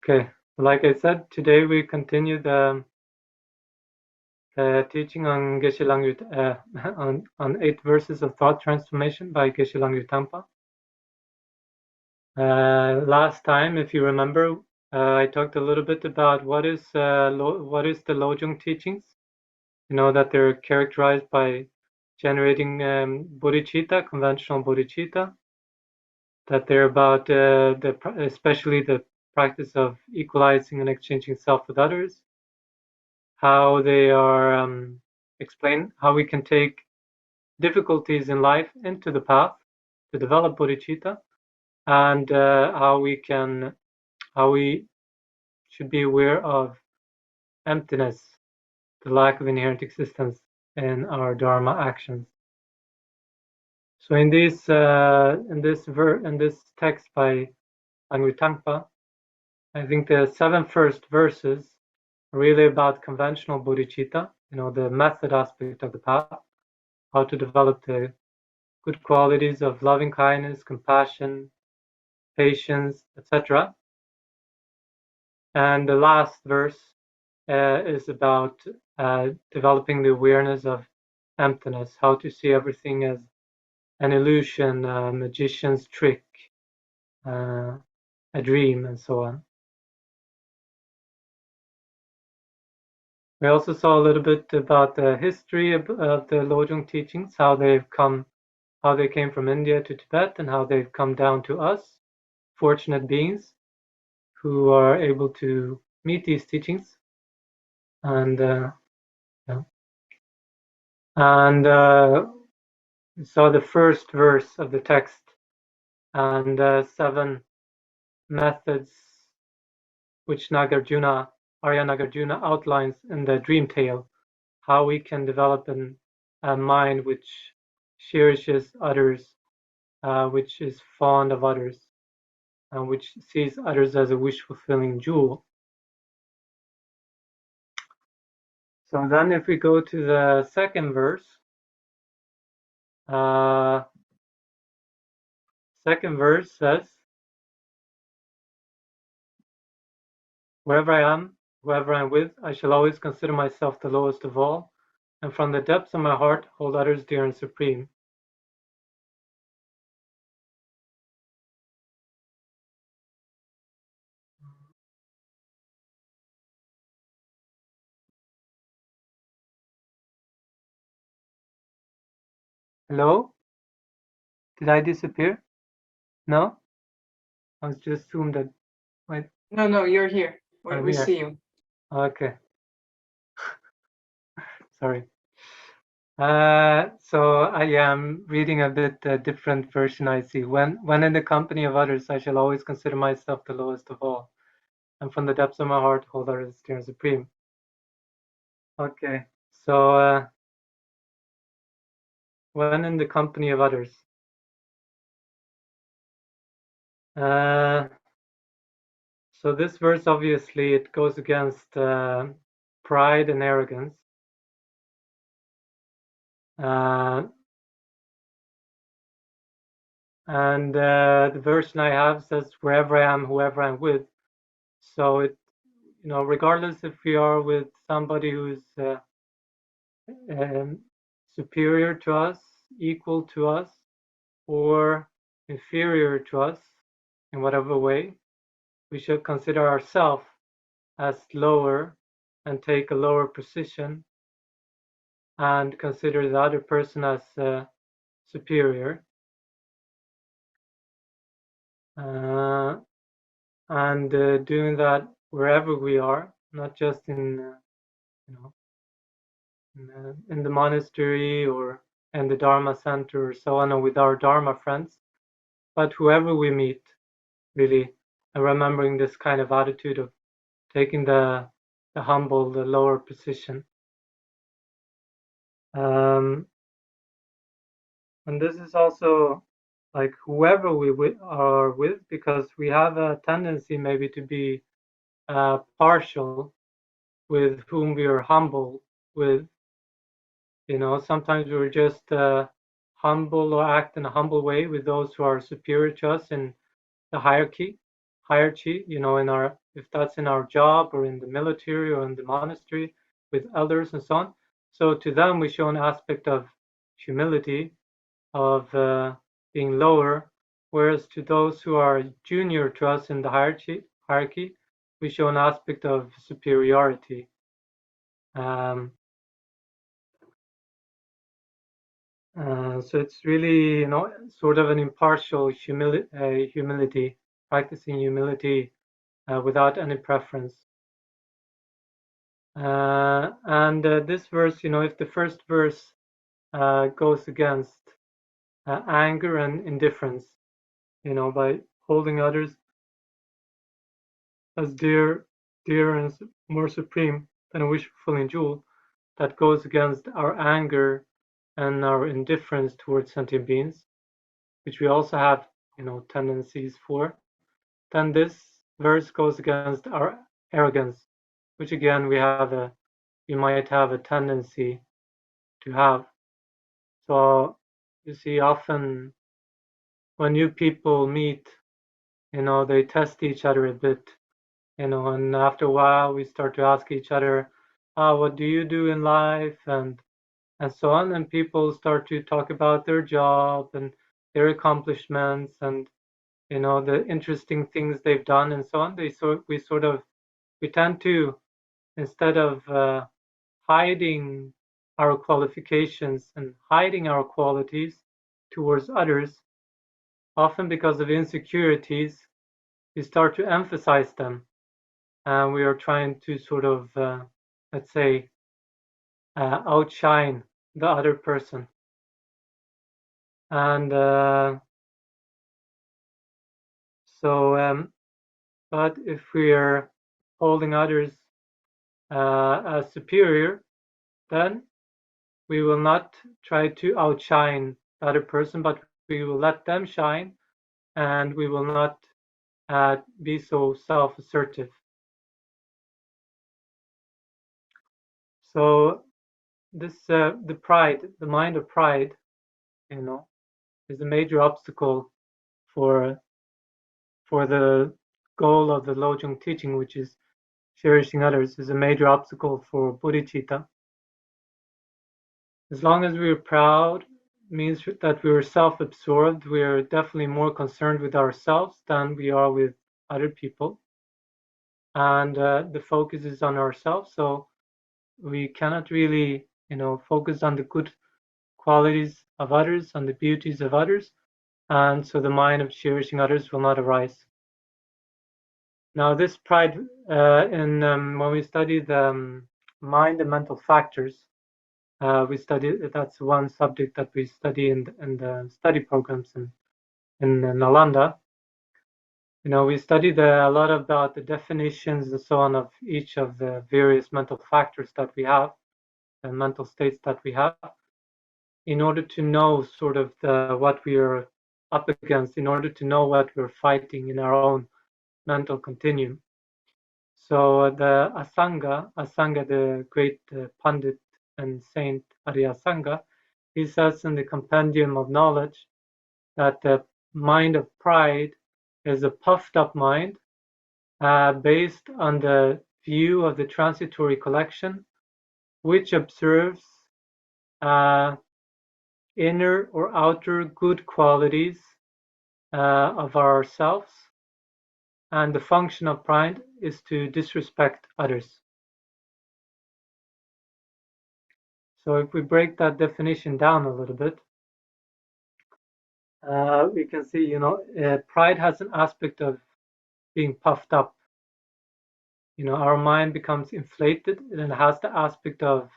Okay, like I said, today we continue the teaching on Geshe Langri, on 8 verses of thought transformation by Geshe Langri Tangpa. Last time, if you remember, I talked a little bit about what is the Lojong teachings. You know that they're characterized by generating bodhicitta, conventional bodhicitta. That they're about especially the practice of equalizing and exchanging self with others. How they are explain how we can take difficulties in life into the path to develop bodhicitta, and how we should be aware of emptiness, the lack of inherent existence in our dharma actions. So in this text by Langri Tangpa, I think the 7 first verses are really about conventional bodhicitta, you know, the method aspect of the path, how to develop the good qualities of loving kindness, compassion, patience, etc. And the last verse is about developing the awareness of emptiness, how to see everything as an illusion, a magician's trick, a dream, and so on. We also saw a little bit about the history of the Lojong teachings, how they came from India to Tibet, and how they've come down to us, fortunate beings who are able to meet these teachings. And we saw the first verse of the text and 7 methods which Arya Nagarjuna outlines in the dream tale, how we can develop a mind which cherishes others, which is fond of others, and which sees others as a wish-fulfilling jewel. So then if we go to the second verse, second verse says, wherever I am, whoever I'm with, I shall always consider myself the lowest of all, and from the depths of my heart hold others dear and supreme. Hello? Did I disappear? No? I was just zoomed at. Wait. No, you're here. We see you. Okay. Sorry. So I am reading a bit different version. I see. When in the company of others, I shall always consider myself the lowest of all, and from the depths of my heart hold others dear and supreme. Okay. So when in the company of others. So this verse, obviously, it goes against pride and arrogance. And the version I have says, wherever I am, whoever I'm with. So it, you know, regardless if we are with somebody who's superior to us, equal to us, or inferior to us in whatever way, we should consider ourselves as lower and take a lower position, and consider the other person as superior. And doing that wherever we are, not just in in the monastery or in the Dharma center or so on, or with our Dharma friends, but whoever we meet, really, and remembering this kind of attitude of taking the humble, the lower position. And this is also like whoever we are with, because we have a tendency maybe to be partial with whom we are humble with. You know, sometimes we're just humble or act in a humble way with those who are superior to us in the hierarchy, you know, in our if that's in our job or in the military or in the monastery with elders and so on. So to them, we show an aspect of humility, of being lower, whereas to those who are junior to us in the hierarchy, we show an aspect of superiority. So it's really, sort of an impartial humility, practicing humility without any preference. And this verse, if the first verse goes against anger and indifference, by holding others as dear and more supreme than a wish for fulfilling jewel, that goes against our anger and our indifference towards sentient beings, which we also have, tendencies for. Then this verse goes against our arrogance, which again we might have a tendency to have. So you see, often when new people meet, they test each other a bit, and after a while we start to ask each other, what do you do in life, and so on, and people start to talk about their job and their accomplishments and the interesting things they've done and so on. We tend to, instead of hiding our qualifications and hiding our qualities towards others, often because of insecurities, we start to emphasize them, and we are trying to sort of, let's say, outshine the other person. And but if we are holding others as superior, then we will not try to outshine the other person, but we will let them shine, and we will not be so self-assertive. So this, the mind of pride, is a major obstacle for the goal of the Lojong teaching, which is cherishing others, is a major obstacle for bodhicitta. As long as we're proud, means that we're self-absorbed. We're definitely more concerned with ourselves than we are with other people, and the focus is on ourselves. So we cannot really, focus on the good qualities of others, on the beauties of others, and so the mind of cherishing others will not arise. Now, this pride, when we study the mind and mental factors, that's one subject that we study in the study programs in Nalanda. We studied a lot about the definitions and so on of each of the various mental factors that we have, and mental states that we have, in order to know sort of what we are up against, in order to know what we're fighting in our own mental continuum. So the Asanga, the great Pandit and Saint Arya Sangha, he says in the Compendium of Knowledge that the mind of pride is a puffed up mind based on the view of the transitory collection, which observes inner or outer good qualities of ourselves, and the function of pride is to disrespect others. So if we break that definition down a little bit, we can see, pride has an aspect of being puffed up. Our mind becomes inflated, and it has the aspect of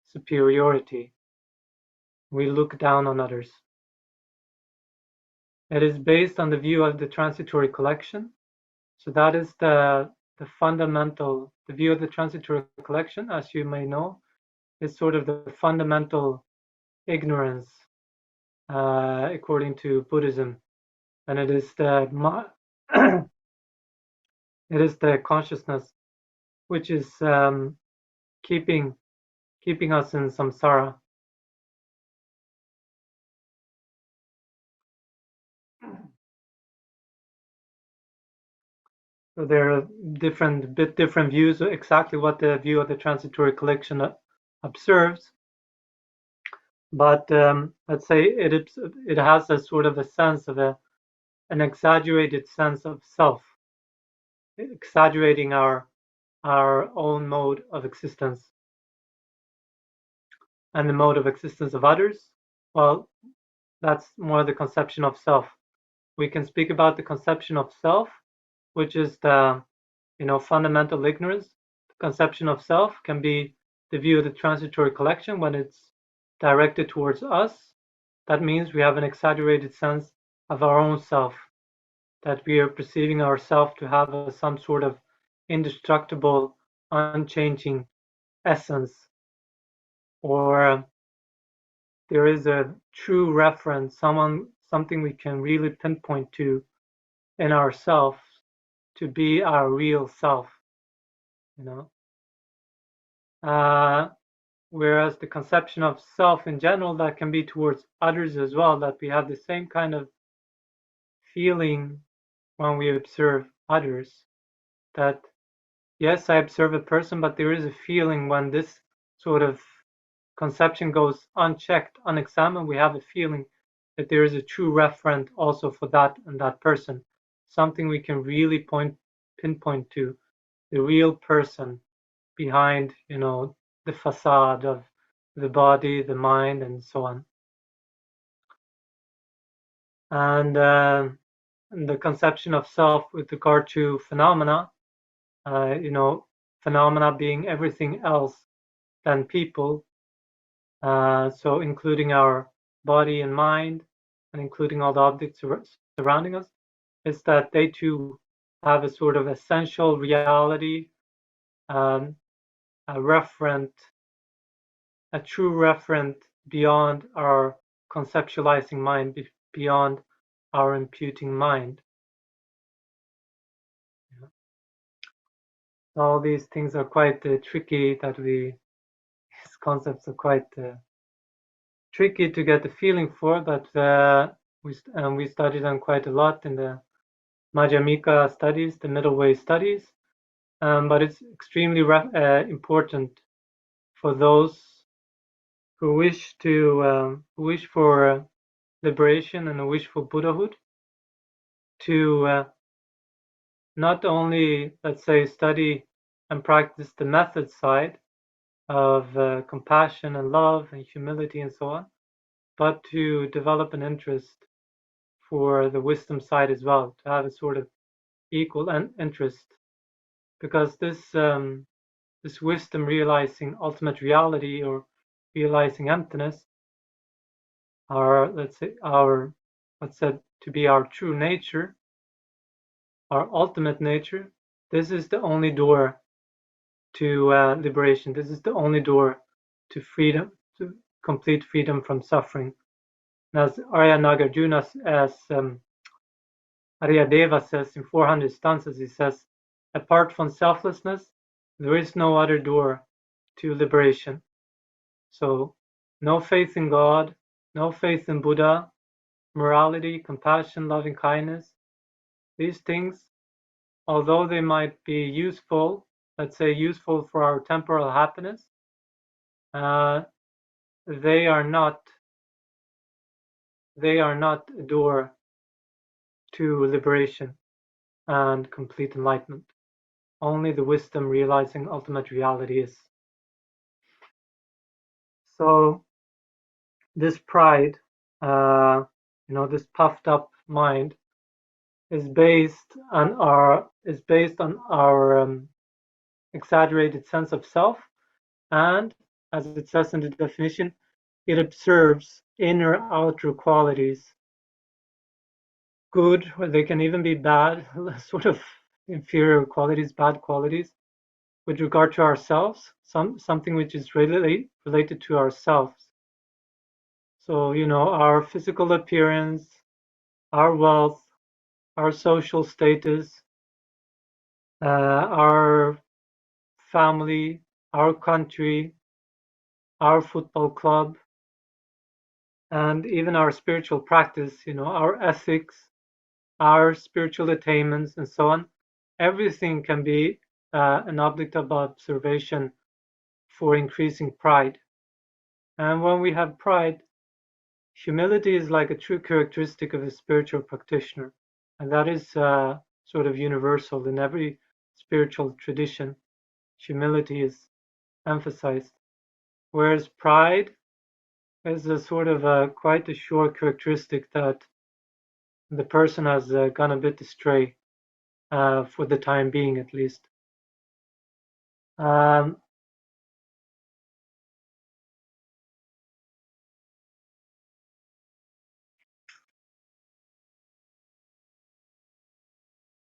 superiority. We look down on others. It is based on the view of the transitory collection. So that is the fundamental, the view of the transitory collection, as you may know, is sort of the fundamental ignorance according to Buddhism, and it is the it is the consciousness which is keeping us in samsara. So there are different views of exactly what the view of the transitory collection observes. But let's say it has a sort of a sense of an exaggerated sense of self, exaggerating our own mode of existence and the mode of existence of others. Well, that's more the conception of self. We can speak about the conception of self, which is the fundamental ignorance. The conception of self can be the view of the transitory collection when it's directed towards us. That means we have an exaggerated sense of our own self, that we are perceiving ourself to have some sort of indestructible, unchanging essence, or there is a true reference, something we can really pinpoint to in ourselves to be our real self, you know. Whereas the conception of self in general, that can be towards others as well, that we have the same kind of feeling when we observe others, that yes, I observe a person, but there is a feeling when this sort of conception goes unchecked, unexamined, we have a feeling that there is a true referent also for that and that person, something we can really pinpoint to, the real person behind, the facade of the body, the mind, and so on. And the conception of self with regard to phenomena, phenomena being everything else than people, so including our body and mind, and including all the objects surrounding us, is that they too have a sort of essential reality, um, a referent, a true referent beyond our conceptualizing mind, beyond our imputing mind. All these things are quite tricky, these concepts are quite tricky to get the feeling for, but we studied them quite a lot in the Madhyamika studies, the middle way studies, but it's extremely important for those who wish for liberation and who wish for Buddhahood to not only, let's say, study and practice the method side of compassion and love and humility and so on, but to develop an interest for the wisdom side as well, to have a sort of equal interest, because this wisdom realizing ultimate reality or realizing emptiness, what's said to be our true nature, our ultimate nature, this is the only door to liberation. This is the only door to freedom, to complete freedom from suffering. And as Arya Nagarjuna, as Aryadeva says in 400 stanzas, he says, apart from selflessness, there is no other door to liberation. So no faith in God, no faith in Buddha, morality, compassion, loving kindness, these things, although they might be useful, let's say useful for our temporal happiness, they are not a door to liberation and complete enlightenment. Only the wisdom realizing ultimate reality is. So this pride, this puffed up mind, is based on our exaggerated sense of self, and as it says in the definition, it observes inner outer qualities, good, or they can even be bad, sort of inferior qualities, bad qualities, with regard to ourselves, something which is related to ourselves. So, our physical appearance, our wealth, our social status, our family, our country, our football club, and even our spiritual practice, our ethics, our spiritual attainments, and so on. everything can be an object of observation for increasing pride. And when we have pride, humility is like a true characteristic of a spiritual practitioner. And that is sort of universal in every spiritual tradition. Humility is emphasized. Whereas pride is a sort of quite a sure characteristic that the person has gone a bit astray for the time being, at least. Um,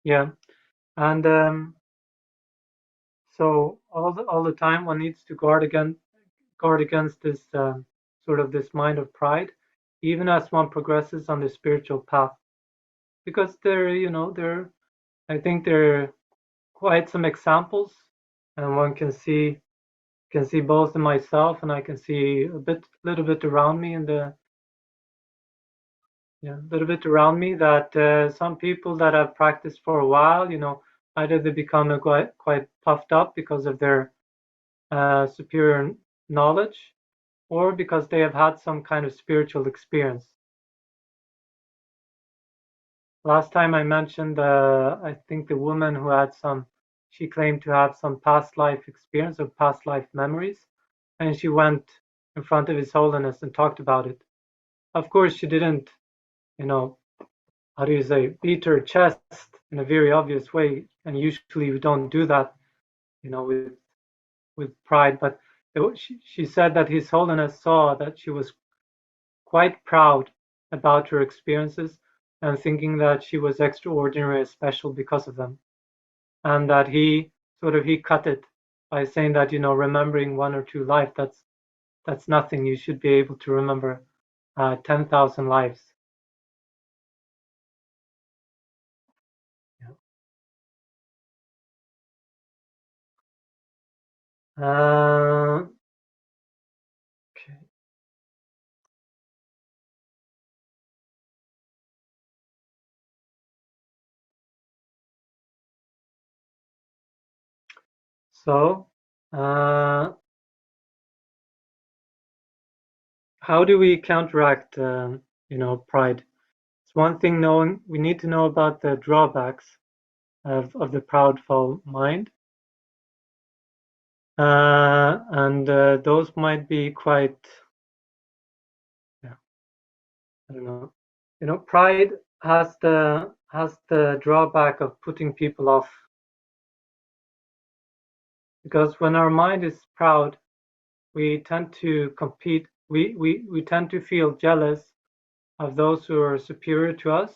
yeah, and so all the time one needs to guard against this sort of this mind of pride, even as one progresses on the spiritual path, because there I think there are quite some examples, and one can see both in myself, and I can see little bit around me in the yeah, a little bit around me that some people that have practiced for a while, either they become quite puffed up because of their superior knowledge, or because they have had some kind of spiritual experience. Last time I mentioned, I think the woman who had she claimed to have some past life experience or past life memories, and she went in front of His Holiness and talked about it. Of course, she didn't, you know, how do you say, beat her chest in a very obvious way, and usually we don't do that, with pride. But she said that His Holiness saw that she was quite proud about her experiences and thinking that she was extraordinary and special because of them, and that he cut it by saying that remembering one or two lives, that's nothing. You should be able to remember 10,000 lives. Uh, okay. So, how do we counteract, pride? It's one thing knowing we need to know about the drawbacks of the proudful mind, and those might be quite, yeah, I don't know. Pride has the drawback of putting people off, because when our mind is proud, we tend to compete. We tend to feel jealous of those who are superior to us,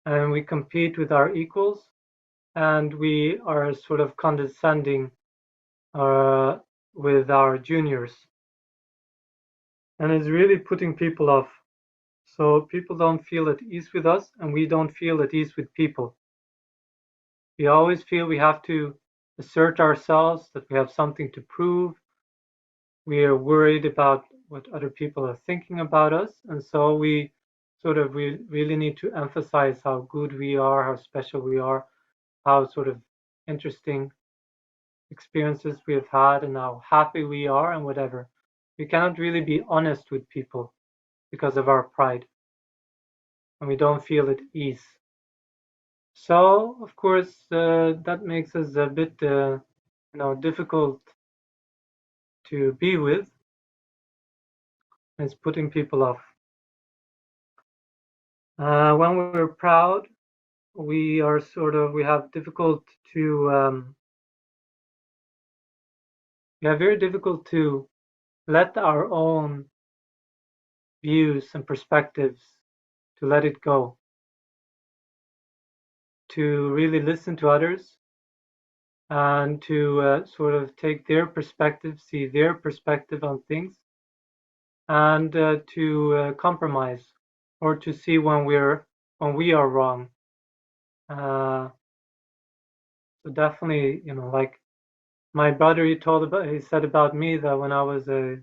and we compete with our equals, and we are sort of condescending uh, with our juniors, and it's really putting people off. So people don't feel at ease with us, and we don't feel at ease with people. We always feel we have to assert ourselves, that we have something to prove. We are worried about what other people are thinking about us, and so we really need to emphasize how good we are, how special we are, how sort of interesting experiences we have had, and how happy we are, and whatever. We cannot really be honest with people because of our pride, and we don't feel at ease. So, of course, that makes us a bit, difficult to be with. It's putting people off. When we're proud, we have difficult to, very difficult to let our own views and perspectives, to let it go, to really listen to others, and to sort of take their perspective, see their perspective on things, and to compromise, or to see when we are wrong. So definitely, like my brother, he said about me that when I was a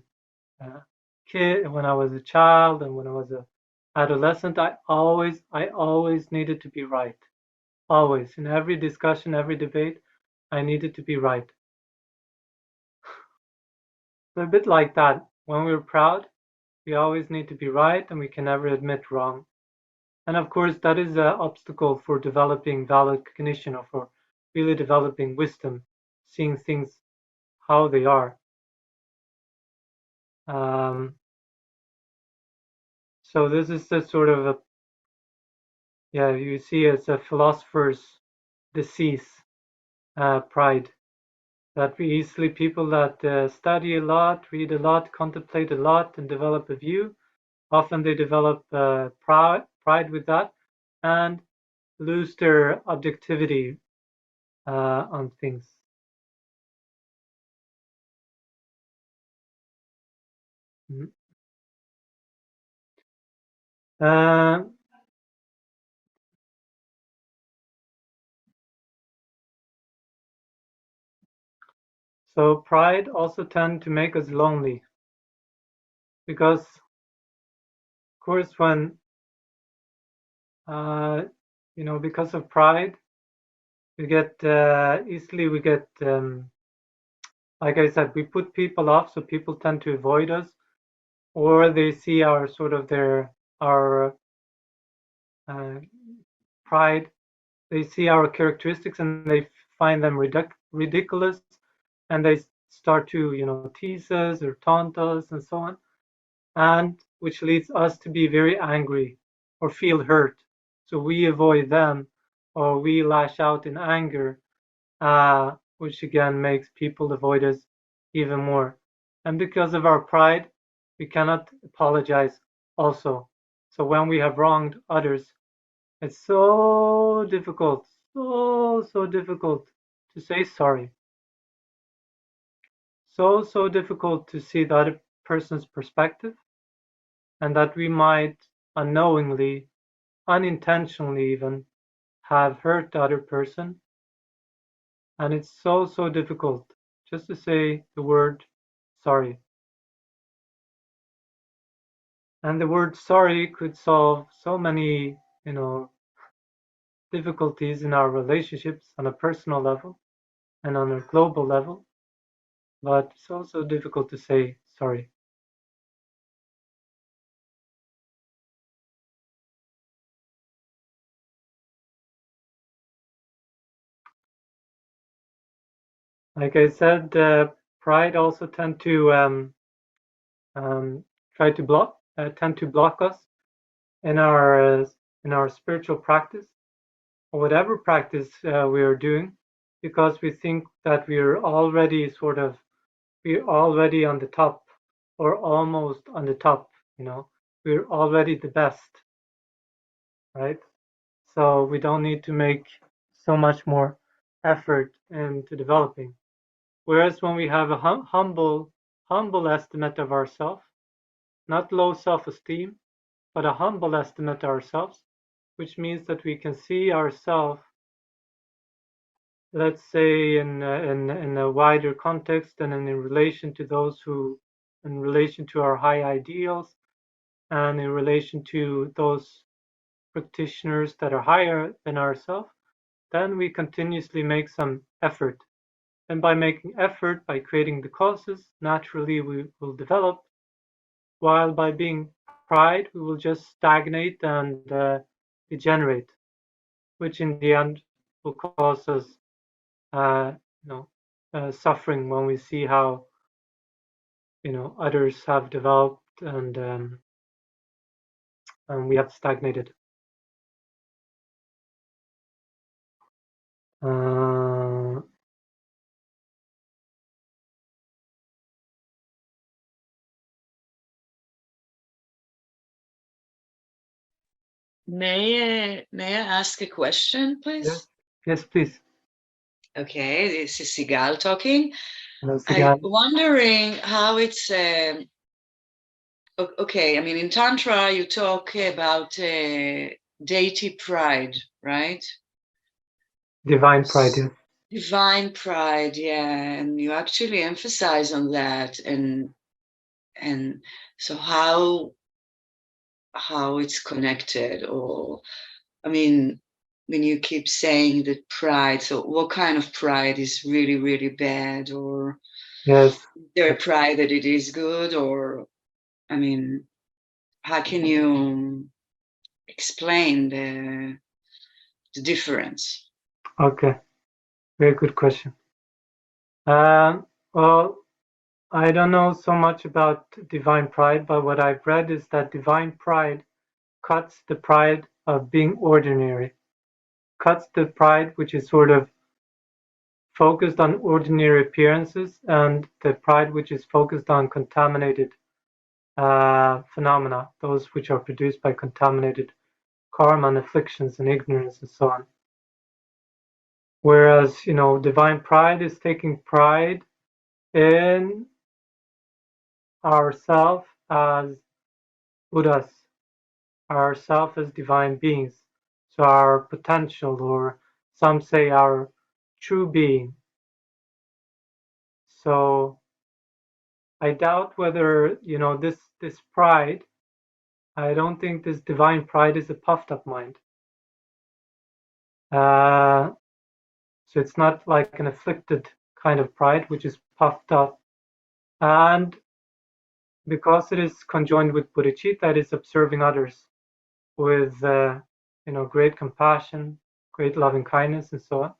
kid, when I was a child, and when I was a adolescent, I always needed to be right. Always, in every discussion, every debate, I needed to be right. So a bit like that. When we're proud, we always need to be right and we can never admit wrong. And of course, that is an obstacle for developing valid cognition or for really developing wisdom, seeing things how they are. So this is the sort of a, yeah, you see it's a philosopher's disease, pride. That we easily, people that study a lot, read a lot, contemplate a lot, and develop a view, often they develop pride with that and lose their objectivity on things. So pride also tend to make us lonely because, of course, when because of pride, we get easily we get like I said, we put people off, so people tend to avoid us, or they see our sort of our pride. They see our characteristics and they find them ridiculous, and they start to tease us or taunt us and so on, and which leads us to be very angry or feel hurt. So we avoid them or we lash out in anger, which again makes people avoid us even more. And because of our pride, we cannot apologize also. So when we have wronged others, it's so difficult, so difficult to say sorry. So difficult to see the other person's perspective, and that we might unknowingly, unintentionally even, have hurt the other person. And it's so difficult just to say the word sorry. And the word sorry could solve so many difficulties in our relationships on a personal level and on a global level. But it's also difficult to say sorry. Like I said, pride also try to tend to block us in our spiritual practice or whatever practice we are doing, because we think that we're already on the top or almost on the top. We're already the best, right? So we don't need to make so much more effort into developing. Whereas when we have a humble estimate of ourselves, not low self-esteem, but a humble estimate of ourselves, which means that we can see ourselves, let's say, in a wider context and in relation to in relation to our high ideals, and in relation to those practitioners that are higher than ourselves, then we continuously make some effort. And by making effort, by creating the causes, naturally we will develop, while by being pride, we will just stagnate and degenerate, which in the end will cause us uh, suffering when we see how others have developed and we have stagnated. May I ask a question, please? Yes, please. Okay, this is Sigal talking. Hello, Sigal. I'm wondering how it's. Okay, I mean, in Tantra, you talk about deity pride, right? Divine pride, yes. Divine pride, yeah, and you actually emphasize on that, and so how it's connected, or I mean, when you keep saying that pride, so what kind of pride is really, really bad? Or Yes. is there a pride that it is good? Or, I mean, how can you explain the difference? Okay. Very good question. Well, I don't know so much about divine pride, but what I've read is that divine pride cuts the pride of being ordinary, cuts the pride which is sort of focused on ordinary appearances, and the pride which is focused on contaminated phenomena, those which are produced by contaminated karma and afflictions and ignorance and so on. Whereas, divine pride is taking pride in ourself as Buddhas, ourself as divine beings, so our potential, or some say our true being. So I doubt whether, this pride, I don't think this divine pride is a puffed up mind. So it's not like an afflicted kind of pride, which is puffed up. And because it is conjoined with bodhicitta, it is observing others with, great compassion, great loving kindness, and so on.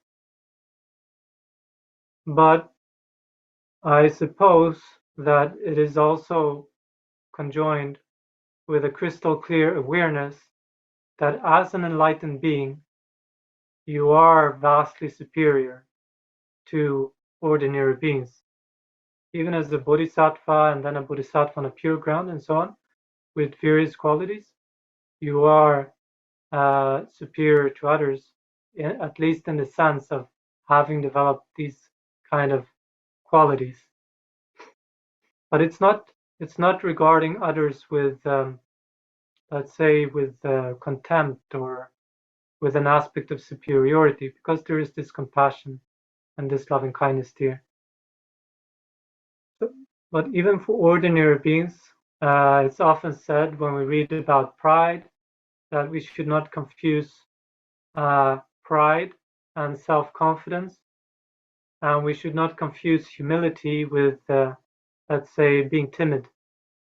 But I suppose that it is also conjoined with a crystal clear awareness that as an enlightened being, you are vastly superior to ordinary beings. Even as a bodhisattva and then a bodhisattva on a pure ground and so on, with various qualities, you are superior to others, at least in the sense of having developed these kind of qualities. But it's not regarding others with, let's say, with contempt or with an aspect of superiority, because there is this compassion and this loving kindness there. But even for ordinary beings, it's often said when we read about pride that we should not confuse pride and self-confidence, and we should not confuse humility with, let's say, being timid.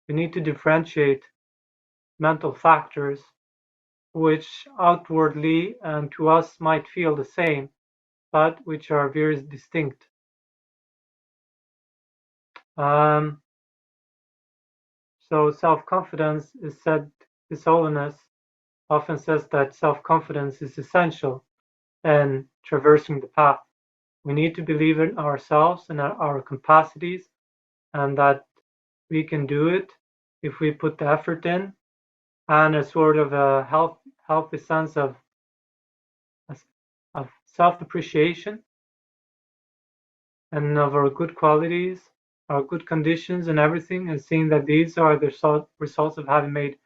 We need to differentiate mental factors which outwardly and to us might feel the same, but which are very distinct. So self-confidence is said, His Holiness often says that self-confidence is essential in traversing the path. We need to believe in ourselves and our capacities, and that we can do it if we put the effort in, and a sort of a healthy sense of self-appreciation and of our good qualities, our good conditions and everything, and seeing that these are the results of having made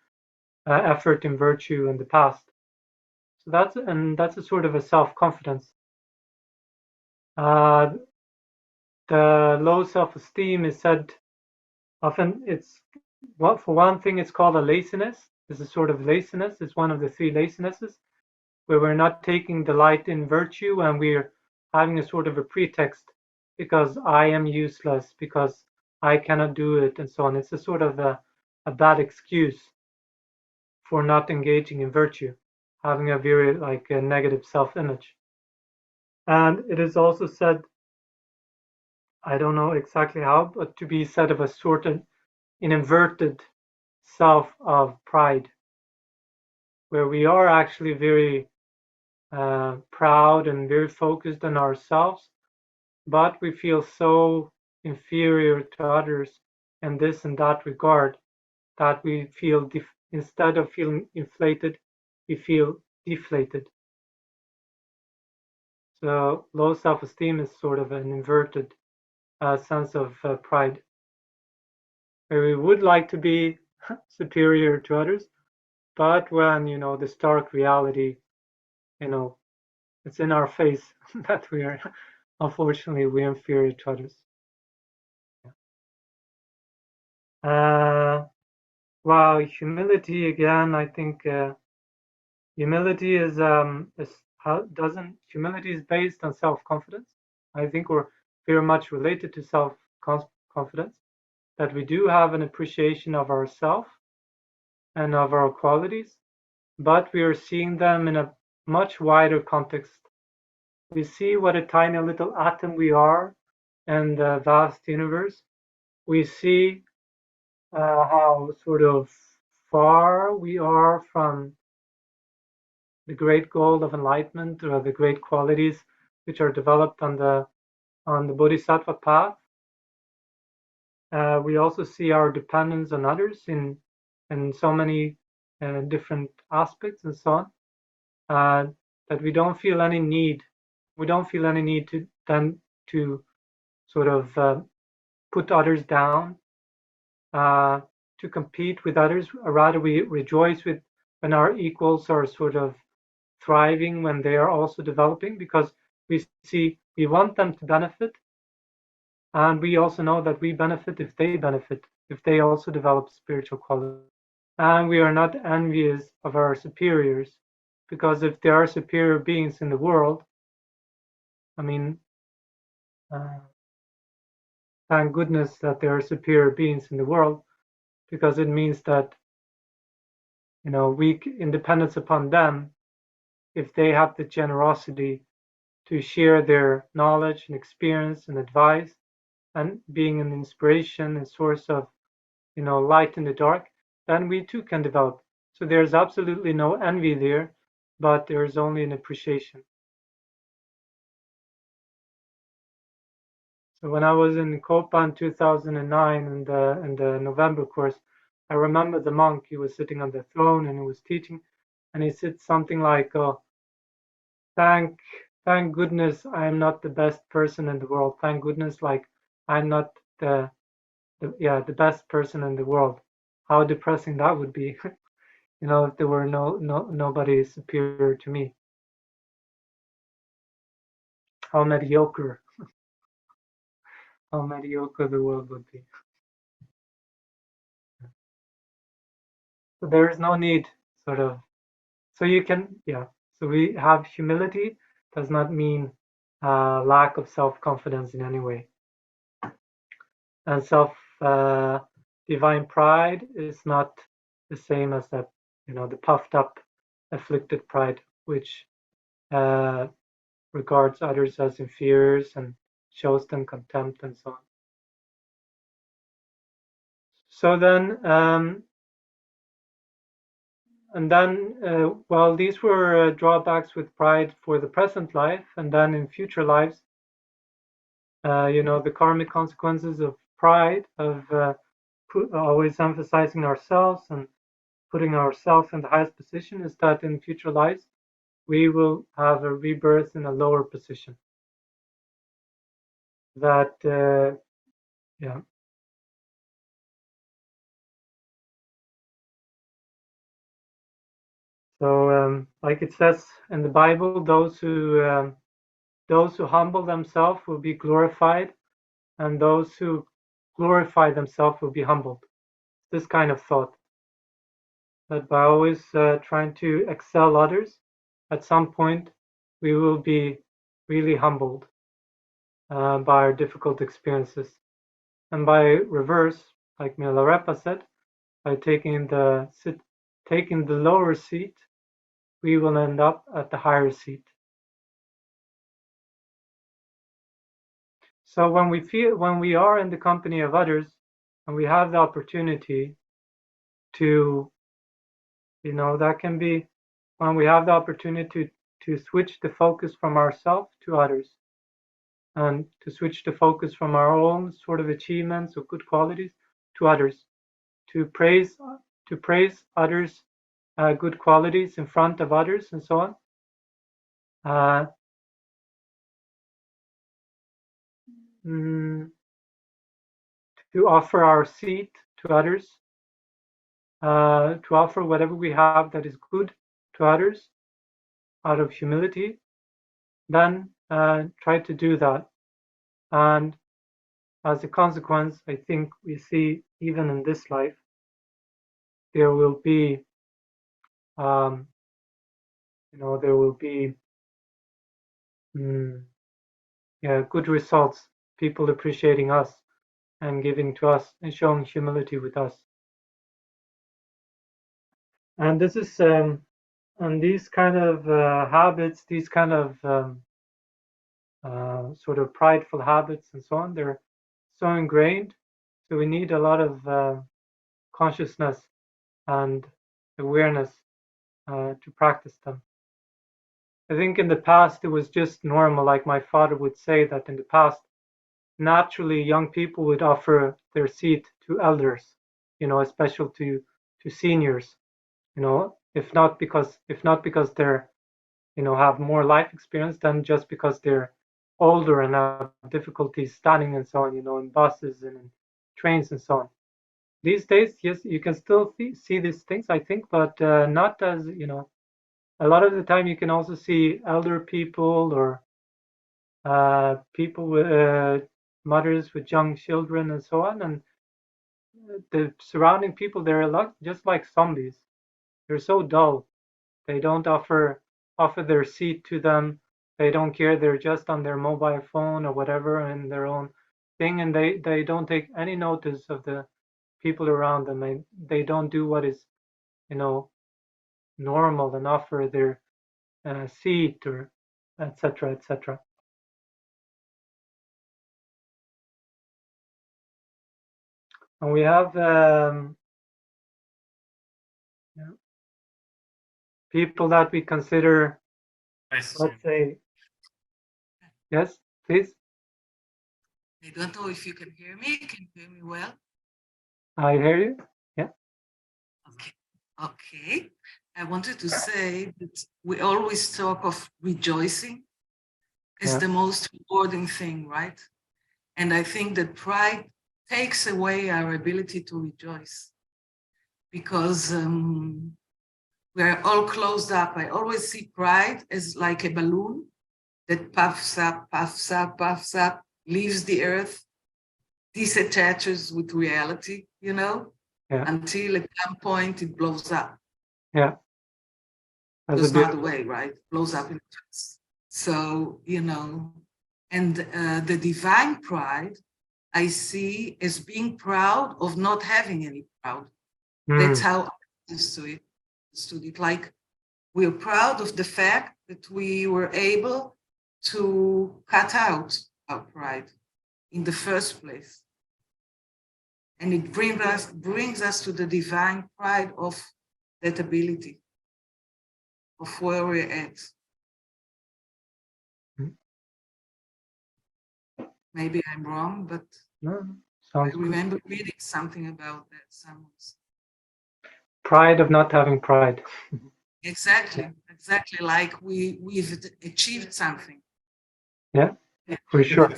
effort in virtue in the past. So that's a sort of a self-confidence. The low self-esteem is said often. For one thing, it's called a laziness. This is sort of laziness. It's one of the three lazinesses, where we're not taking delight in virtue and we're having a sort of a pretext because I am useless, because I cannot do it, and so on. It's a sort of a bad excuse for not engaging in virtue, having a very a negative self-image. And it is also said, I don't know exactly how, but to be said of a sort of an inverted self of pride, where we are actually very proud and very focused on ourselves, but we feel so inferior to others in this and that regard that we feel, instead of feeling inflated, we feel deflated. So low self-esteem is sort of an inverted sense of pride, where we would like to be superior to others, but when the stark reality, it's in our face that we are, unfortunately, we're inferior to others. Well, humility again. I think humility is humility is based on self-confidence. I think we're very much related to self-confidence, that we do have an appreciation of ourself and of our qualities, but we are seeing them in a much wider context. We see what a tiny little atom we are in the vast universe. We see how sort of far we are from the great goal of enlightenment, or the great qualities which are developed on the bodhisattva path. We also see our dependence on others in so many different aspects and so on, that we don't feel any need. We don't feel any need to sort of put others down, to compete with others. Rather, we rejoice when our equals are sort of thriving, when they are also developing, because we want them to benefit, and we also know that we benefit if they also develop spiritual quality. And we are not envious of our superiors, because if there are superior beings in the world, I mean, thank goodness that there are superior beings in the world, because it means that, in dependence upon them, if they have the generosity to share their knowledge and experience and advice, and being an inspiration and source of, light in the dark, then we too can develop. So there's absolutely no envy there, but there's only an appreciation. So when I was in Copa in 2009 in the November course, I remember the monk. He was sitting on the throne and he was teaching, and he said something like, "Oh, thank goodness I'm not the best person in the world. Thank goodness, like I'm not the best person in the world." How depressing that would be, if there were nobody superior to me. How mediocre the world would be. So there is no need, sort of. So you can, yeah. So we have humility does not mean lack of self-confidence in any way. And divine pride is not the same as that, the puffed up, afflicted pride, which regards others as inferiors and shows them contempt and so on. So then, well, these were drawbacks with pride for the present life, and then in future lives, the karmic consequences of pride, of always emphasizing ourselves and putting ourselves in the highest position, is that in future lives we will have a rebirth in a lower position. That, yeah. So, like it says in the Bible, those who humble themselves will be glorified, and those who glorify themselves will be humbled. This kind of thought, that by always trying to excel others, at some point we will be really humbled by our difficult experiences. And by reverse, like Milarepa said, by taking the lower seat, we will end up at the higher seat. So when we are in the company of others, and we have the opportunity to, that can be when we have the opportunity to switch the focus from ourselves to others, and to switch the focus from our own sort of achievements or good qualities to others, to praise others' good qualities in front of others and so on. To offer our seat to others, to offer whatever we have that is good to others out of humility, then try to do that. And as a consequence, I think we see even in this life, there will be, there will be yeah, good results, people appreciating us and giving to us and showing humility with us. And this is and these kind of habits, these kind of sort of prideful habits and so on, they're so ingrained. So we need a lot of consciousness and awareness to practice them. I think in the past it was just normal, like my father would say that in the past, naturally young people would offer their seat to elders, especially to seniors, if not because they're, have more life experience than just because they're older and have difficulties standing and so on, in buses and in trains and so on. These days, yes, you can still see these things, I think, but not as, a lot of the time you can also see elder people or people with mothers with young children and so on, and the surrounding people, they're a lot just like zombies. They're so dull. They don't offer their seat to them. They don't care. They're just on their mobile phone or whatever in their own thing, and they don't take any notice of the people around them. They don't do what is, you know normal and offer their seat or etc. etc. And we have yeah, people that we consider, let's say, yes, please. I don't know if you can hear me. Can you hear me well? I hear you. Yeah. Okay. Okay. I wanted to say that we always talk of rejoicing as Yeah. the most rewarding thing, right? And I think that pride takes away our ability to rejoice because we're all closed up. I always see pride as like a balloon that puffs up, puffs up, puffs up, leaves the earth, disattaches with reality, Yeah. until at some point it blows up. Yeah. There's not a way, right? Blows up in the face. So, and the divine pride I see as being proud of not having any proud. That's how I understood it. Like, we're proud of the fact that we were able to cut out our pride in the first place. And it brings us to the divine pride of that ability, of where we're at. Maybe I'm wrong, but no, I remember reading something about that somewhere. Pride of not having pride. Exactly. Like we've achieved something. Yeah, for sure.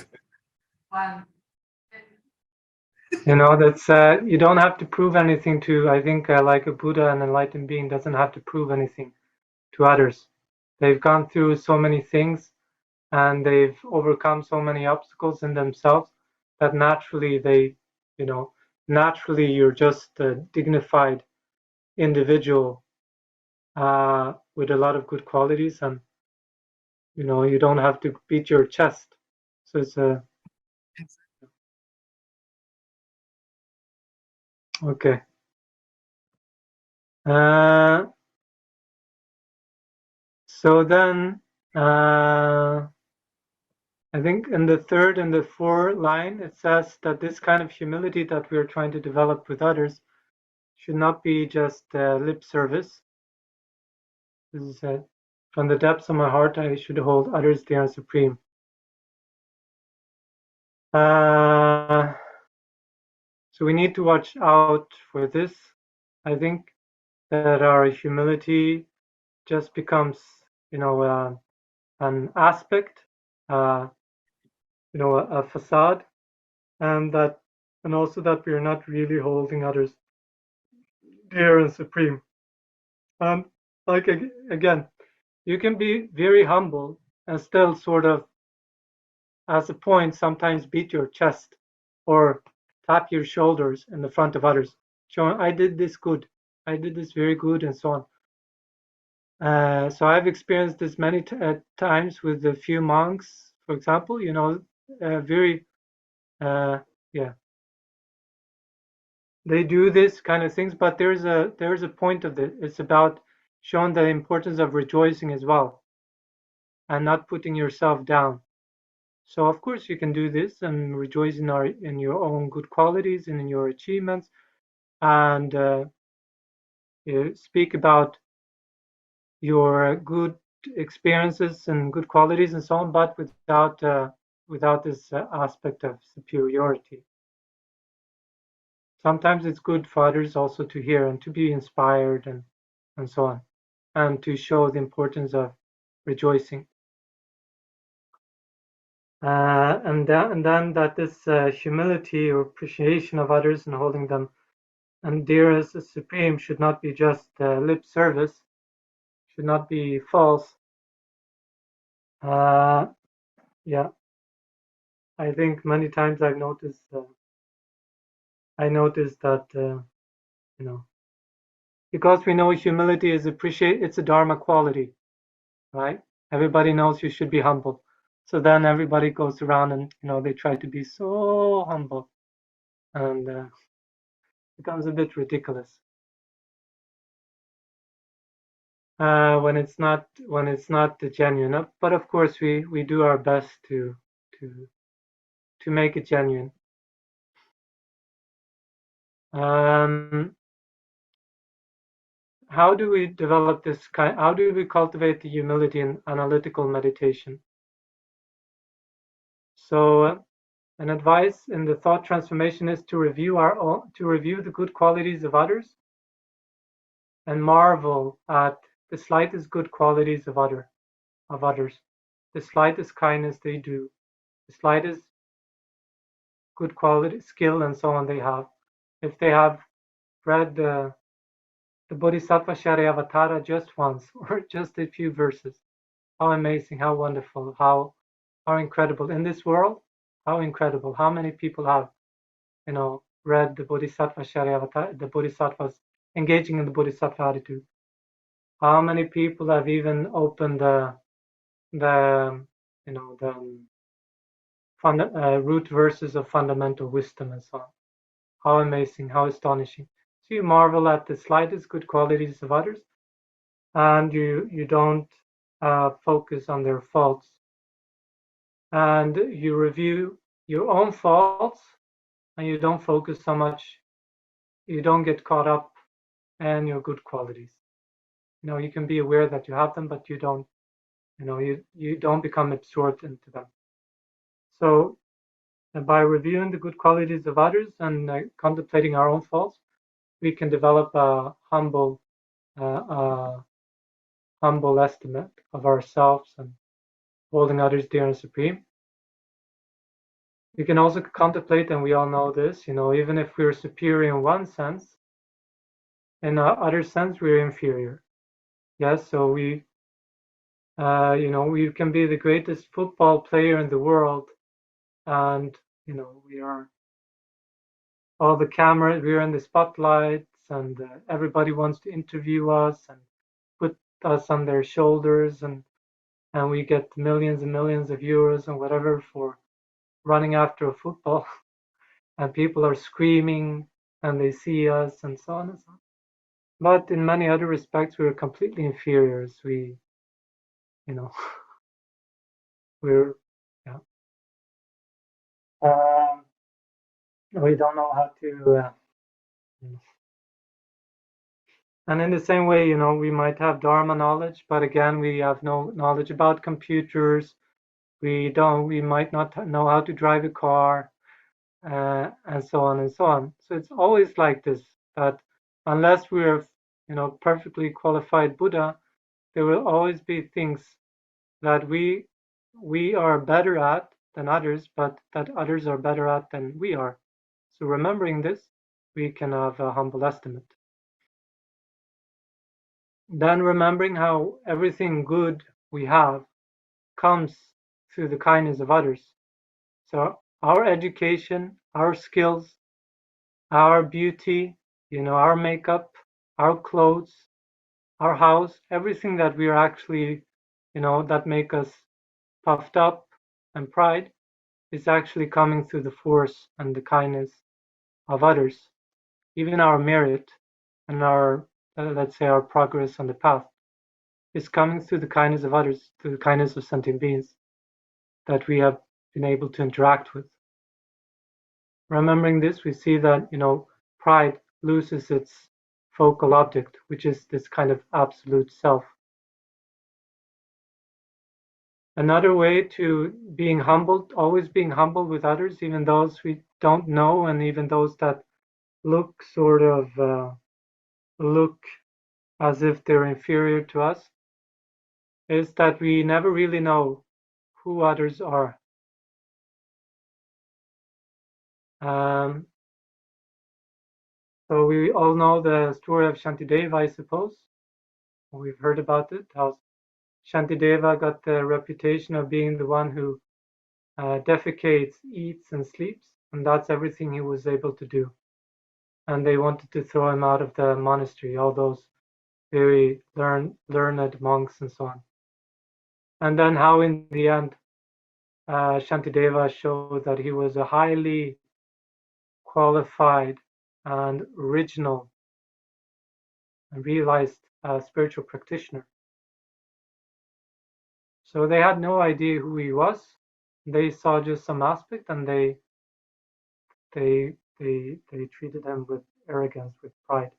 That's you don't have to prove anything to. I think like a Buddha, an enlightened being, doesn't have to prove anything to others. They've gone through so many things and they've overcome so many obstacles in themselves that naturally naturally you're just a dignified individual with a lot of good qualities, and you don't have to beat your chest. So it's okay. So then I think in the third and the fourth line, it says that this kind of humility that we are trying to develop with others should not be just lip service. This is from the depths of my heart, I should hold others dear and supreme. So we need to watch out for this. I think that our humility just becomes, an aspect, a facade, and also that we are not really holding others dear and supreme. Like again, you can be very humble and still sort of, as a point, sometimes beat your chest or tap your shoulders in the front of others, showing I did this good, I did this very good, and so on. So I've experienced this many times with a few monks, for example, very, yeah, they do this kind of things, but there's a point of it. It's about showing the importance of rejoicing as well and not putting yourself down. So of course you can do this and rejoice in your own good qualities and in your achievements, and you speak about your good experiences and good qualities and so on, but without this aspect of superiority. Sometimes it's good for others also to hear and to be inspired and so on, and to show the importance of rejoicing. And then that this humility or appreciation of others and holding them and dear as the supreme should not be just lip service, should not be false. Yeah, I think many times I've noticed. I noticed that because we know humility is it's a dharma quality, right? Everybody knows you should be humble. So then everybody goes around and they try to be so humble, and becomes a bit ridiculous when it's not the genuine. But of course we do our best to make it genuine. How do we develop this kind? How do we cultivate the humility in analytical meditation? So, an advice in the thought transformation is to review the good qualities of others and marvel at the slightest good qualities of others, the slightest kindness they do, the slightest good quality, skill, and so on they have. If they have read the Bodhisattva Shariavatara just once or just a few verses, how amazing, how wonderful, how incredible in this world, how incredible, how many people have read the Bodhisattva Shariavatara, the Bodhisattvas engaging in the Bodhisattva attitude. How many people have even opened the root verses of fundamental wisdom and so on. How amazing, how astonishing. So you marvel at the slightest good qualities of others, and you don't focus on their faults, and you review your own faults, and you don't focus so much, you don't get caught up in your good qualities. You can be aware that you have them, but you don't you don't become absorbed into them. So by reviewing the good qualities of others and contemplating our own faults, we can develop a humble estimate of ourselves and holding others dear and supreme. We can also contemplate, and we all know this, even if we're superior in one sense, in other sense we're inferior. Yes, so we can be the greatest football player in the world, and we are all the cameras, we're in the spotlights, and everybody wants to interview us and put us on their shoulders, and we get millions and millions of euros and whatever for running after a football, and people are screaming and they see us and so on and so on. But in many other respects, we're completely inferior. We, we're, yeah. We don't know how to. And in the same way, we might have Dharma knowledge, but again, we have no knowledge about computers. We might not know how to drive a car, and so on and so on. So it's always like this, that unless we're, perfectly qualified Buddha, there will always be things that we are better at than others, but that others are better at than we are. So remembering this, we can have a humble estimate. Then remembering how everything good we have comes through the kindness of others. So our education, our skills, our beauty, our makeup, our clothes, our house, everything that we are actually, that make us puffed up and pride is actually coming through the force and the kindness of others. Even our merit and our, let's say, our progress on the path is coming through the kindness of others, through the kindness of sentient beings that we have been able to interact with. Remembering this, we see that, pride loses its focal object, which is this kind of absolute self. Another way to being humbled, always being humble with others, even those we don't know, and even those that look look as if they're inferior to us, is that we never really know who others are. So we all know the story of Shantideva, I suppose. We've heard about it, how Shantideva got the reputation of being the one who defecates, eats, and sleeps, and that's everything he was able to do. And they wanted to throw him out of the monastery, all those very learned monks and so on. And then how in the end, Shantideva showed that he was a highly qualified and original and realized spiritual practitioner. So they had no idea who he was. They saw just some aspect, and they treated him with arrogance, with pride.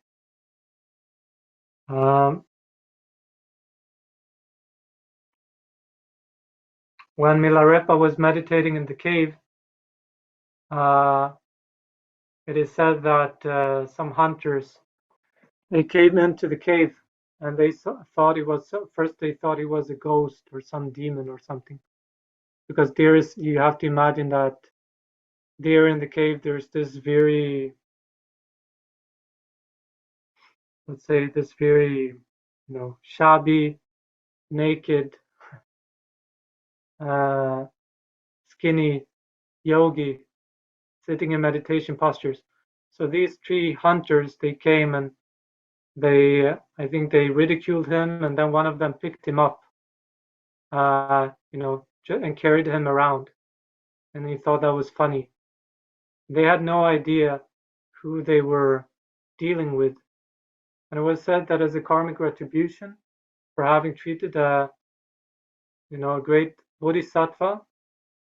When Milarepa was meditating in the cave, it is said that some hunters, they came into the cave, and they thought he was, first they thought he was a ghost or some demon or something, because you have to imagine that there in the cave there's this very, let's say, this very, shabby, naked, skinny yogi sitting in meditation postures. So these three hunters, they came and I think they ridiculed him, and then one of them picked him up, and carried him around, and he thought that was funny. They had no idea who they were dealing with, and it was said that as a karmic retribution for having treated a great bodhisattva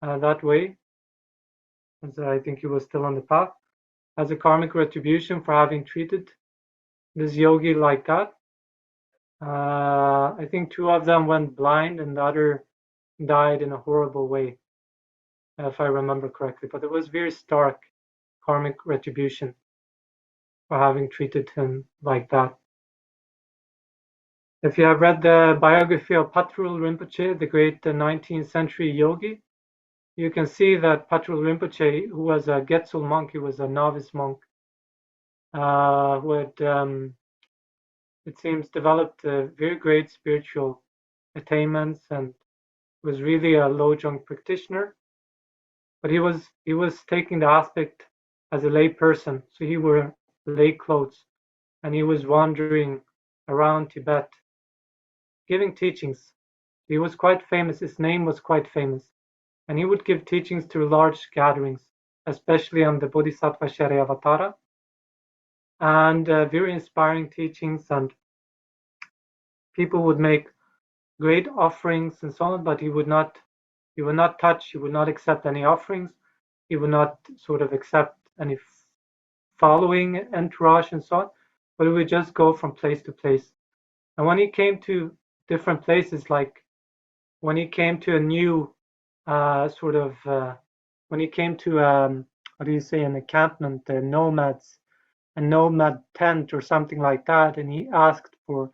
that way, as I think he was still on the path, as a karmic retribution for having treated this yogi like that. I think two of them went blind and the other died in a horrible way, if I remember correctly. But it was very stark karmic retribution for having treated him like that. If you have read the biography of Patrul Rinpoche, the great 19th century yogi, you can see that Patrul Rinpoche, who was a Getsul monk, he was a novice monk, who had, it seems, developed very great spiritual attainments and was really a Lojong practitioner. But he was taking the aspect as a lay person, so he wore lay clothes, and he was wandering around Tibet, giving teachings. He was quite famous. His name was quite famous, and he would give teachings to large gatherings, especially on the Bodhisattva Charyavatara, and very inspiring teachings, and people would make great offerings and so on, but he would not touch, he would not accept any offerings, he would not sort of accept any following entourage and so on, but he would just go from place to place. And when he came to different places, like when he came to a new when he came to what do you say, an encampment, a nomad tent or something like that, and he asked for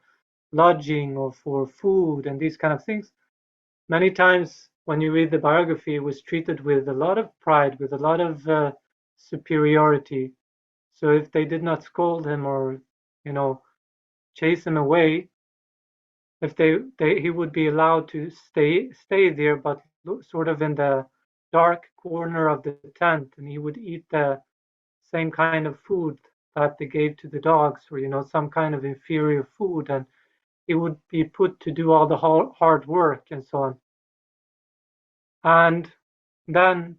lodging or for food and these kind of things, many times when you read the biography, it was treated with a lot of pride, with a lot of superiority. So if they did not scold him or, chase him away, if he would be allowed to stay there, but sort of in the dark corner of the tent, and he would eat the same kind of food that they gave to the dogs, or some kind of inferior food, and he would be put to do all the hard work and so on. And then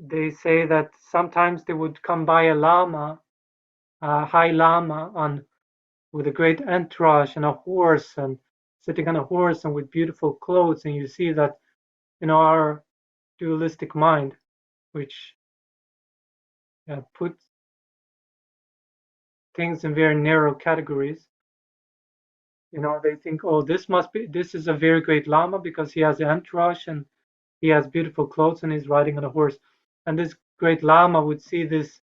they say that sometimes they would come by a lama, a high lama, with a great entourage and a horse, and sitting on a horse and with beautiful clothes, and you see that our dualistic mind, which puts things in very narrow categories. They think, oh, this is a very great lama because he has an entourage and he has beautiful clothes and he's riding on a horse. And this great lama would see this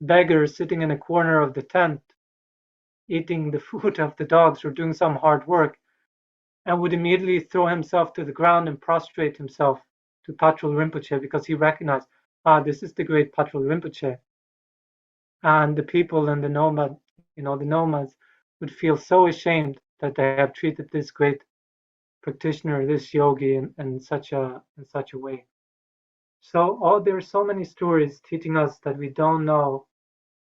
beggar sitting in a corner of the tent, eating the food of the dogs or doing some hard work, and would immediately throw himself to the ground and prostrate himself to Patrul Rinpoche because he recognized, this is the great Patrul Rinpoche. And the people and the nomads would feel so ashamed that they have treated this great practitioner, this yogi, in such a way. So there are so many stories teaching us that we don't know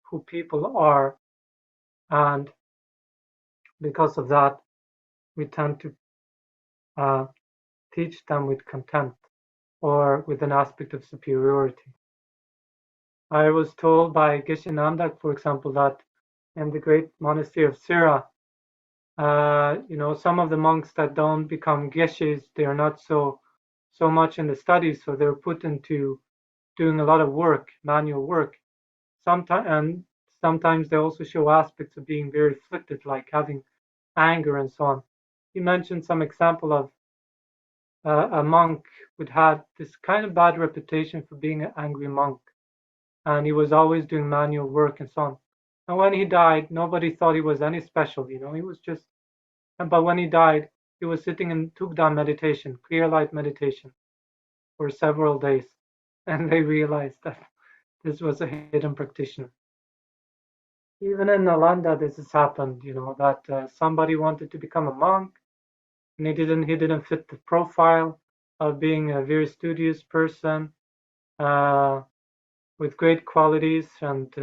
who people are, and because of that, we tend to teach them with contempt or with an aspect of superiority. I was told by Geshe Namdak, for example, that in the great monastery of Sira, some of the monks that don't become geshes, they are not so much in the studies, so they're put into doing a lot of work, manual work. Sometimes they also show aspects of being very afflicted, like having anger and so on. He mentioned some example of a monk who had this kind of bad reputation for being an angry monk, and he was always doing manual work and so on. And when he died, nobody thought he was any special, he was just. But when he died, he was sitting in Tugdan meditation, clear light meditation, for several days, and they realized that this was a hidden practitioner. Even in Nalanda, this has happened. That somebody wanted to become a monk, and he didn't fit the profile of being a very studious person with great qualities and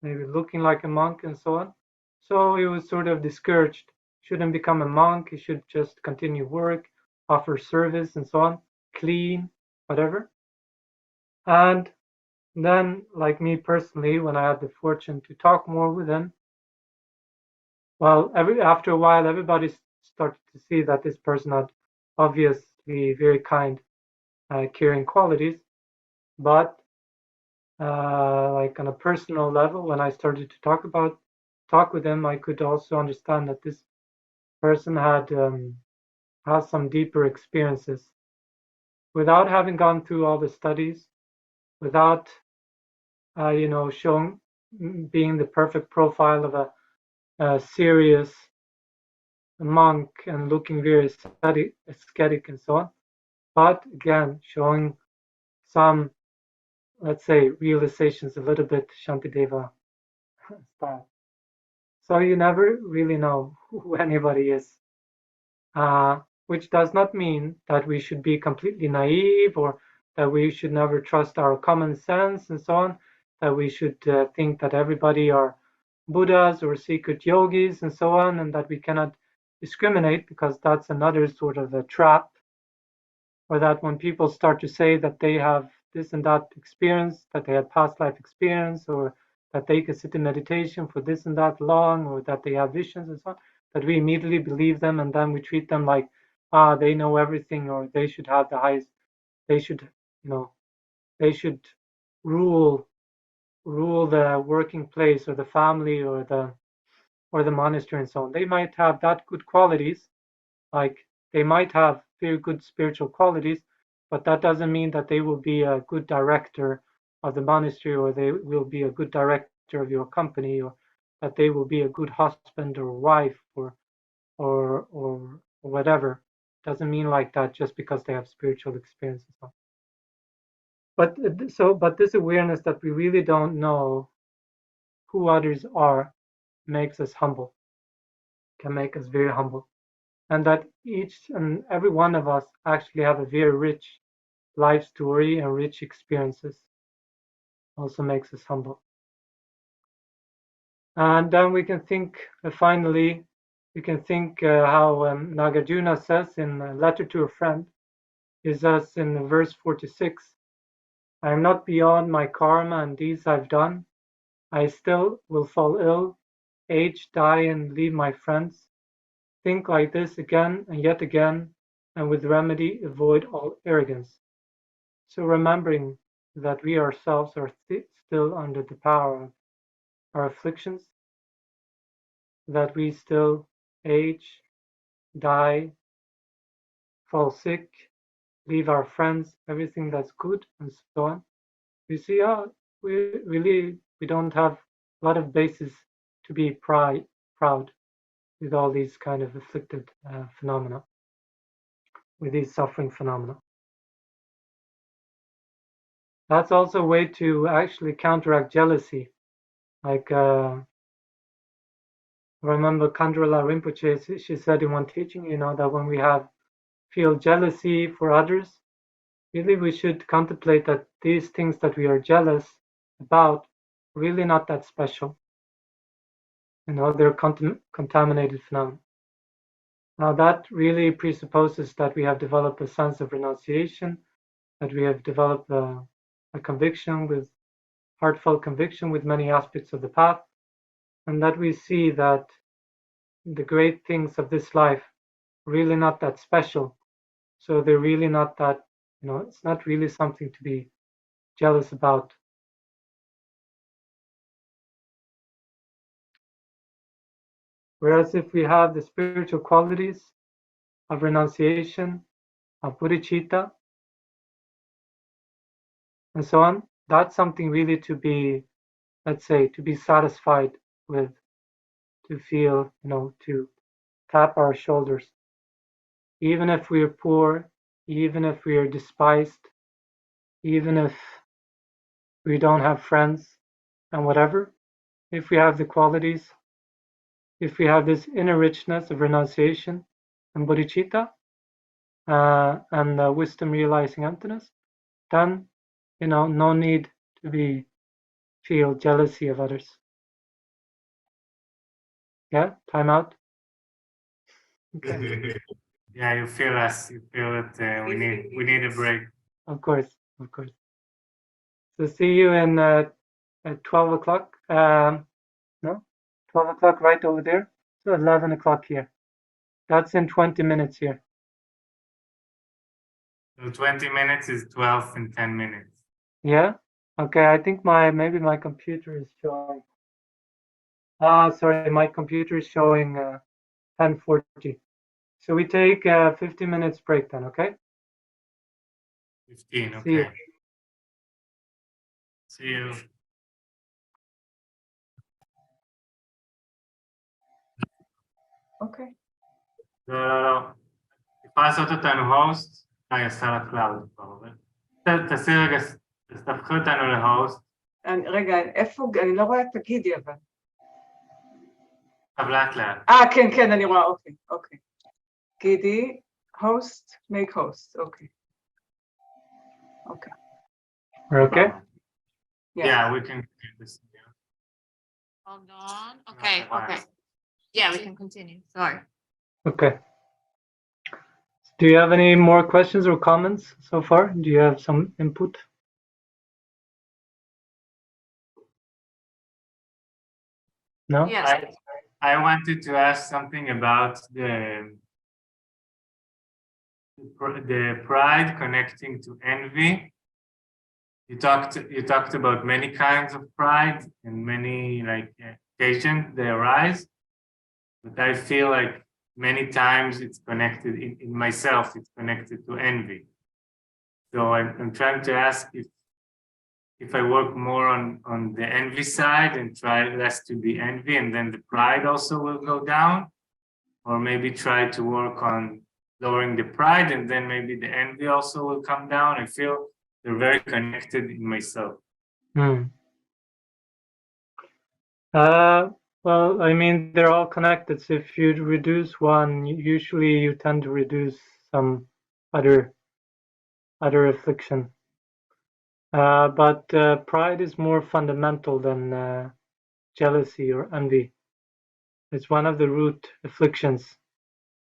maybe looking like a monk and so on. So he was sort of discouraged. Shouldn't become a monk. He should just continue work, offer service and so on, clean, whatever. And then, like me personally, when I had the fortune to talk more with him, well, after a while, everybody started to see that this person had obviously very kind, caring qualities. But like on a personal level, when I started to talk with him, I could also understand that this person has some deeper experiences without having gone through all the studies, without showing being the perfect profile of a serious monk and looking very ascetic and so on, but again showing some, let's say, realizations a little bit Shantideva style. So you never really know who anybody is, which does not mean that we should be completely naive or that we should never trust our common sense and so on, that we should think that everybody are Buddhas or secret yogis and so on, and that we cannot discriminate, because that's another sort of a trap, or that when people start to say that they have this and that experience, that they had past life experience, or that they can sit in meditation for this and that long, or that they have visions and so on, that we immediately believe them, and then we treat them like, they know everything, or they should have the highest, they should, they should rule the working place or the family or the monastery and so on. They might have that good qualities, like they might have very good spiritual qualities, but that doesn't mean that they will be a good director of the monastery, or they will be a good director of your company, or that they will be a good husband or wife or whatever. Doesn't mean like that just because they have spiritual experience and so on. But this awareness that we really don't know who others are makes us humble, can make us very humble. And that each and every one of us actually have a very rich life story and rich experiences also makes us humble. And then we can think, finally, we can think how Nagarjuna says in a letter to a friend, he says in verse 46, I am not beyond my karma and deeds I've done. I still will fall ill, age, die, and leave my friends. Think like this again and yet again, and with remedy avoid all arrogance. So remembering that we ourselves are still under the power of our afflictions, that we still age, die, fall sick, leave our friends, everything that's good, and so on. We see, we don't have a lot of basis to be proud with all these kind of afflicted phenomena, with these suffering phenomena. That's also a way to actually counteract jealousy. Like, remember Khandrila Rinpoche, she said in one teaching, that when we feel jealousy for others, really we should contemplate that these things that we are jealous about really not that special. They're contaminated phenomena. Now that really presupposes that we have developed a sense of renunciation, that we have developed a conviction with heartfelt conviction with many aspects of the path, and that we see that the great things of this life really not that special. So they're really not that, it's not really something to be jealous about. Whereas if we have the spiritual qualities of renunciation, of bodhicitta, and so on, that's something really to be, let's say, to be satisfied with, to feel, to tap our shoulders. Even if we are poor, even if we are despised, even if we don't have friends and whatever, if we have the qualities, if we have this inner richness of renunciation and bodhicitta, and wisdom realizing emptiness, then no need to feel jealousy of others. Yeah, time out. Okay. Yeah, you feel us. You feel that we need a break. Of course. So see you in at 12 o'clock. No, 12 o'clock right over there. So 11 o'clock here. That's in 20 minutes here. So 20 minutes is 12 and 10 minutes. Yeah. Okay. I think maybe my computer is showing. Sorry, my computer is showing 10:40. So we take 15 minutes break then. Okay. 15. Okay. See you. See you. אוקיי. לא. יכולה לעשות אותנו הוסט? היא עושה לה קלאוד כבר. תעשי רגע, תהפכי אותנו להוסט. רגע, איפה, אני לא רואה, תגידי אבל. לאט לאט. כן, אני רואה, אוקיי. גידי, host, make host, אוקיי. We're okay? Yeah, we can do this. Hold on. Okay. Yeah, we can continue. Sorry. Okay. Do you have any more questions or comments so far? Do you have some input? No? Yes. I wanted to ask something about the pride connecting to envy. You talked about many kinds of pride and many occasions they arise, but I feel like many times it's connected in myself. It's connected to envy. So I'm trying to ask if I work more on the envy side and try less to be envy, and then the pride also will go down, or maybe try to work on lowering the pride, and then maybe the envy also will come down. I feel they're very connected in myself. Well, I mean, they're all connected. So if you reduce one, usually you tend to reduce some other affliction. But pride is more fundamental than jealousy or envy. It's one of the root afflictions.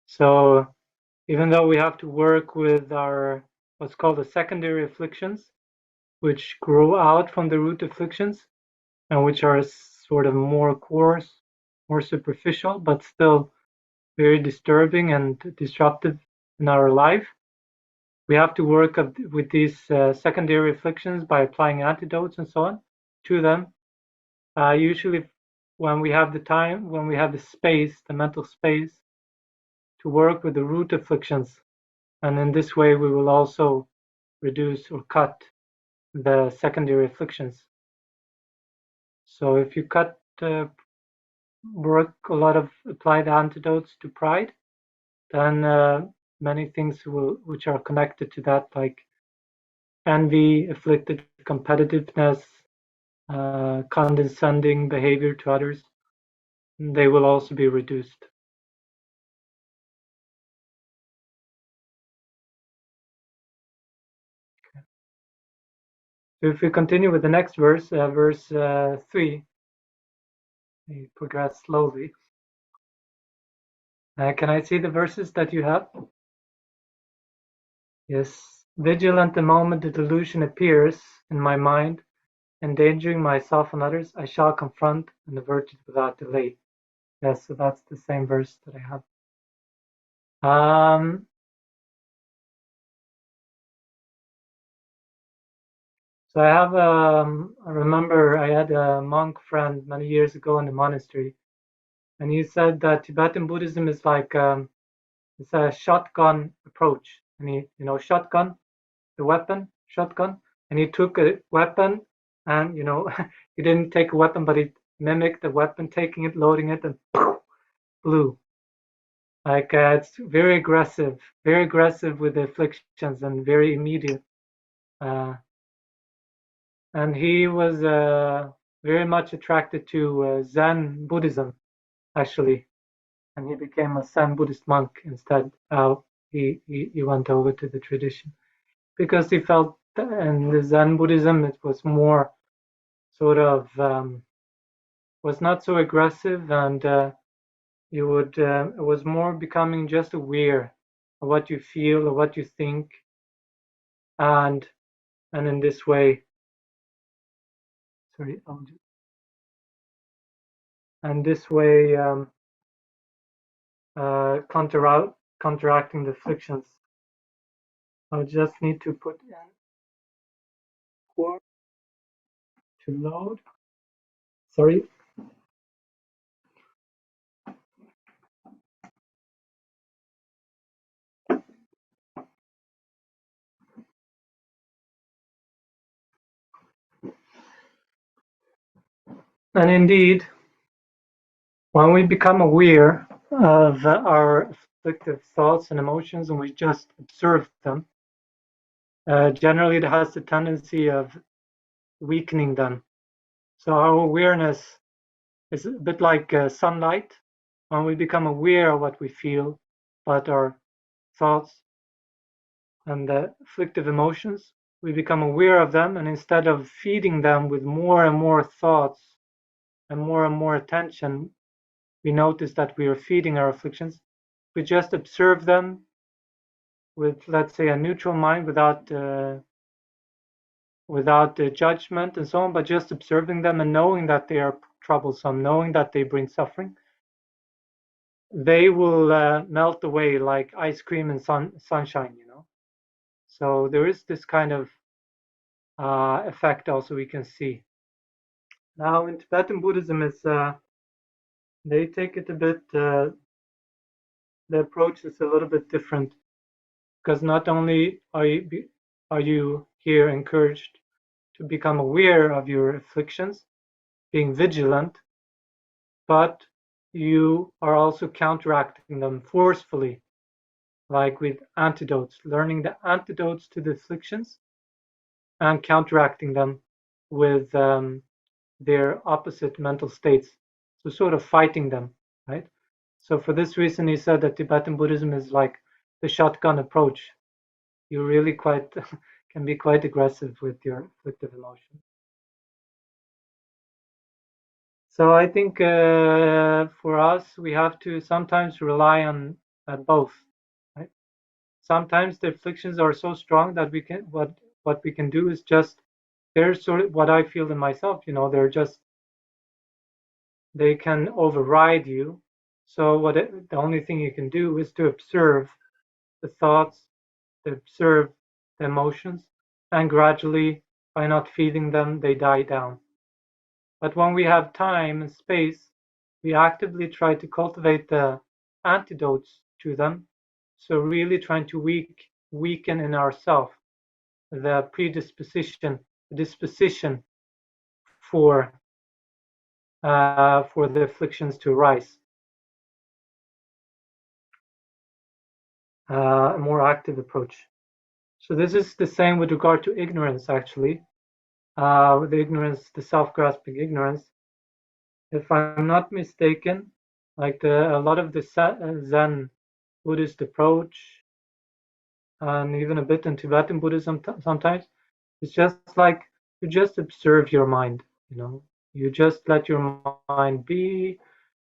So even though we have to work with our what's called the secondary afflictions, which grow out from the root afflictions and which are sort of more coarse, more superficial, but still very disturbing and disruptive in our life, we have to work with these secondary afflictions by applying antidotes and so on to them. Usually when we have the time, when we have the space, the mental space to work with the root afflictions. And in this way, we will also reduce or cut the secondary afflictions. So if you work a lot of applied antidotes to pride, then many things which are connected to that, like envy, afflicted competitiveness, condescending behavior to others, they will also be reduced. Okay. So if we continue with the next verse, verse 3, we progress slowly. Can I see the verses that you have? Yes. Vigilant the moment the delusion appears in my mind, endangering myself and others, I shall confront and avert it without delay. Yes, so that's the same verse that I have. So I have, I remember I had a monk friend many years ago in the monastery, and he said that Tibetan Buddhism is like, it's a shotgun approach. And he, shotgun, the weapon, shotgun, and he took a weapon and, he didn't take a weapon, but he mimicked the weapon, taking it, loading it, and blew. Like it's very aggressive with the afflictions and very immediate. And he was very much attracted to Zen Buddhism, actually, and he became a Zen Buddhist monk instead. He went over to the tradition because he felt in the Zen Buddhism it was more sort of was not so aggressive, and it was more becoming just aware of what you feel or what you think, and in this way, counteracting the afflictions. I just need to put in to load. Sorry. And indeed, when we become aware of our afflictive thoughts and emotions and we just observe them, generally it has the tendency of weakening them. So our awareness is a bit like sunlight. When we become aware of what we feel about our thoughts and the afflictive emotions, we become aware of them, and instead of feeding them with more and more thoughts and more attention, we notice that we are feeding our afflictions. We just observe them with, let's say, a neutral mind, without judgment and so on, but just observing them and knowing that they are troublesome, knowing that they bring suffering. They will melt away like ice cream and sunshine, So there is this kind of effect also we can see. Now in Tibetan Buddhism, they take it a bit, the approach is a little bit different, because not only are you here encouraged to become aware of your afflictions, being vigilant, but you are also counteracting them forcefully, like with antidotes, learning the antidotes to the afflictions and counteracting them with their opposite mental states. So sort of fighting them, right? So for this reason, he said that Tibetan Buddhism is like the shotgun approach. You really can be quite aggressive with your afflictive emotion. So I think for us, we have to sometimes rely on both. Right? Sometimes the afflictions are so strong that we can what we can do is just they're sort of what I feel in myself. They're just they can override you. So the only thing you can do is to observe the thoughts, to observe the emotions, and gradually, by not feeding them, they die down. But when we have time and space, we actively try to cultivate the antidotes to them. So really trying to weaken in ourselves the predisposition, the disposition for the afflictions to arise. A more active approach. So this is the same with regard to ignorance, actually. With ignorance, the self-grasping ignorance. If I'm not mistaken, like a lot of the Zen Buddhist approach, and even a bit in Tibetan Buddhism sometimes, it's just like you just observe your mind. You just let your mind be,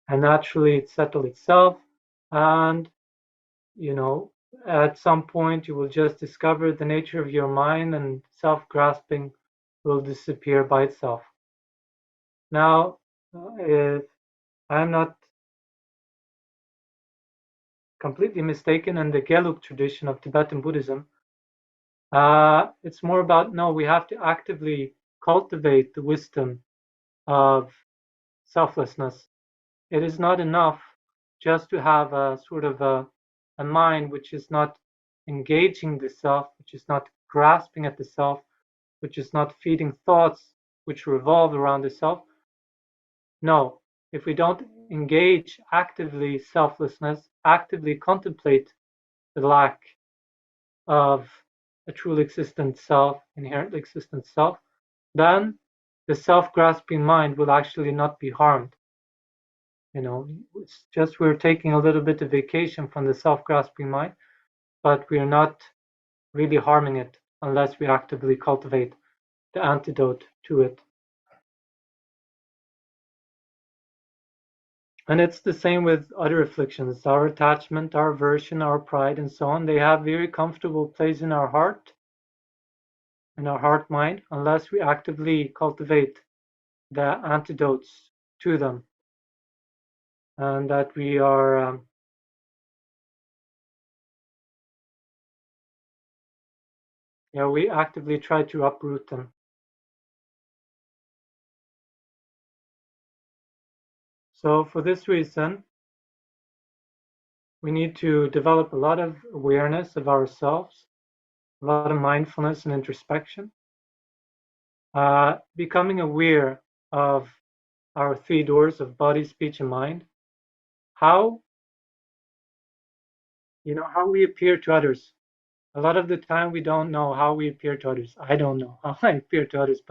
and naturally it settles itself. And at some point you will just discover the nature of your mind, and self-grasping will disappear by itself. Now, if I'm not completely mistaken, in the Gelug tradition of Tibetan Buddhism, it's more about, no, we have to actively cultivate the wisdom of selflessness. It is not enough just to have a sort of a mind which is not engaging the self, which is not grasping at the self, which is not feeding thoughts which revolve around the self. No, if we don't engage actively selflessness, actively contemplate the lack of a truly existent self, inherently existent self, then the self-grasping mind will actually not be harmed. It's just we're taking a little bit of vacation from the self-grasping mind, but we're not really harming it unless we actively cultivate the antidote to it. And it's the same with other afflictions. Our attachment, our aversion, our pride, and so on, they have very comfortable place in our heart, in our heart mind, unless we actively cultivate the antidotes to them. And that we are we actively try to uproot them. So for this reason, we need to develop a lot of awareness of ourselves, a lot of mindfulness and introspection, becoming aware of our three doors of body, speech, and mind, how we appear to others. A lot of the time we don't know how we appear to others. I don't know how I appear to others,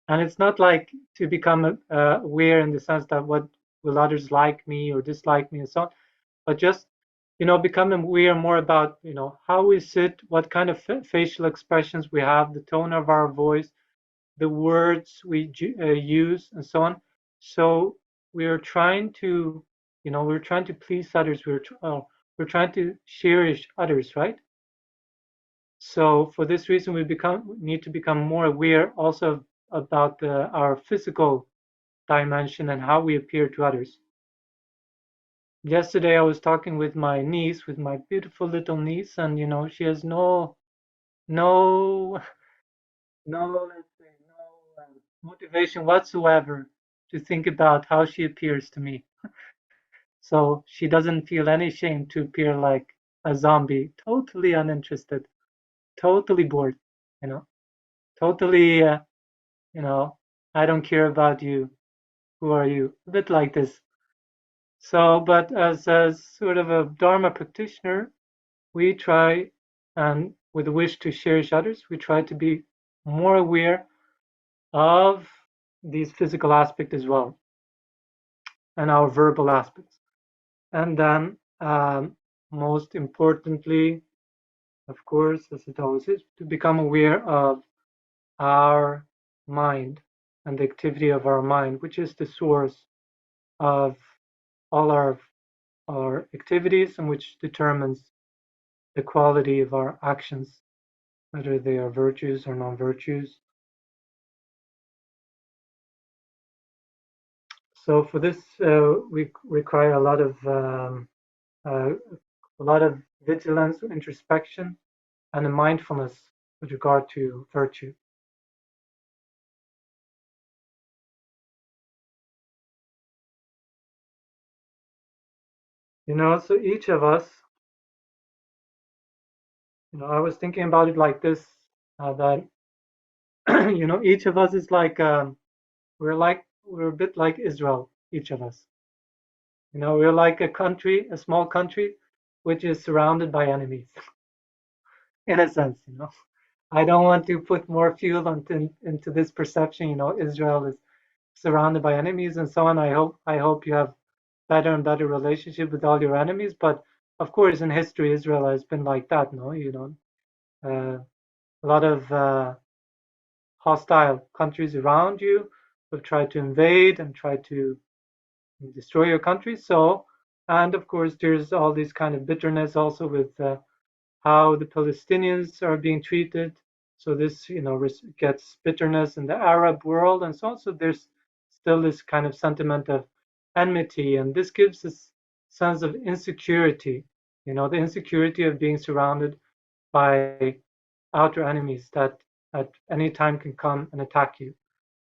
and it's not like to become aware in the sense that what will others like me or dislike me and so on, but just become aware more about how we sit, what kind of facial expressions we have, the tone of our voice, the words we use, and so on. So we're trying to please others. We're trying to cherish others, right? So for this reason, we need to become more aware also about our physical dimension and how we appear to others. Yesterday, I was talking with my niece, with my beautiful little niece, and she has no let's say no motivation whatsoever to think about how she appears to me. So she doesn't feel any shame to appear like a zombie, totally uninterested, totally bored, totally, I don't care about you. Who are you? A bit like this. So, but as sort of a Dharma practitioner, we try, and with the wish to cherish others, we try to be more aware of these physical aspects as well, and our verbal aspects. And then, most importantly, of course, as it always is, to become aware of our mind, and the activity of our mind, which is the source of all our activities and which determines the quality of our actions, whether they are virtues or non-virtues. So for this, we require a lot of vigilance, introspection, and a mindfulness with regard to virtue. So each of us, I was thinking about it like this, that, each of us is like, we're a bit like Israel, each of us. We're like a country, a small country, which is surrounded by enemies, in a sense, I don't want to put more fuel into this perception, Israel is surrounded by enemies and so on. I hope you have better and better relationship with all your enemies. But of course, in history, Israel has been like that, no? A lot of hostile countries around you have tried to invade and try to destroy your country. So, and of course, there's all this kind of bitterness also with how the Palestinians are being treated. So this, gets bitterness in the Arab world and so on. So there's still this kind of sentiment of enmity, and this gives this sense of insecurity, the insecurity of being surrounded by outer enemies that at any time can come and attack you.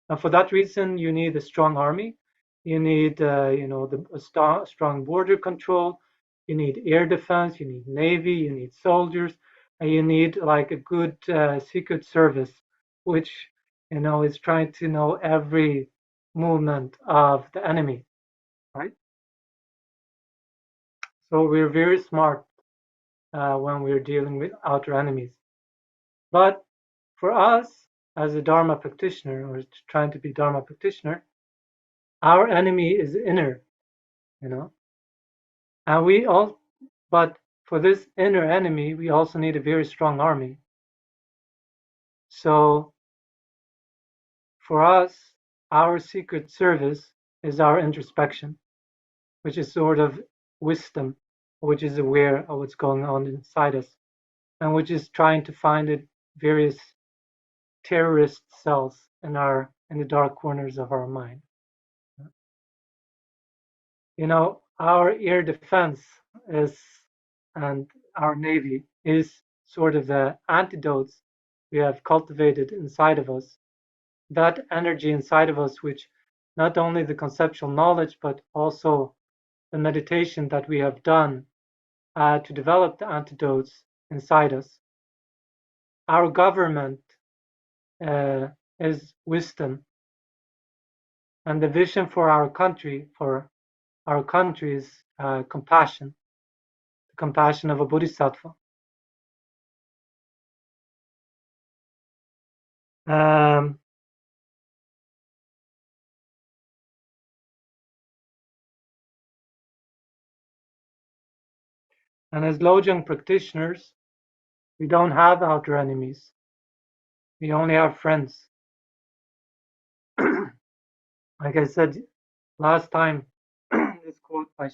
And for that reason, you need a strong army. You need, a strong border control. You need air defense. You need navy. You need soldiers, and you need like a good secret service, which is trying to know every movement of the enemy, right? So we're very smart when we're dealing with outer enemies. But for us, as a Dharma practitioner, or trying to be Dharma practitioner, our enemy is inner, and but for this inner enemy, we also need a very strong army. So for us, our secret service is our introspection, which is sort of wisdom, which is aware of what's going on inside us, and which is trying to find the various terrorist cells in the dark corners of our mind. Our air defense and our navy is sort of the antidotes we have cultivated inside of us. That energy inside of us, which not only the conceptual knowledge, but also the meditation that we have done to develop the antidotes inside us. Our government is wisdom, and the vision for our country is compassion, the compassion of a bodhisattva. And as Lojong practitioners, we don't have outer enemies. We only have friends. Like I said last time, this quote by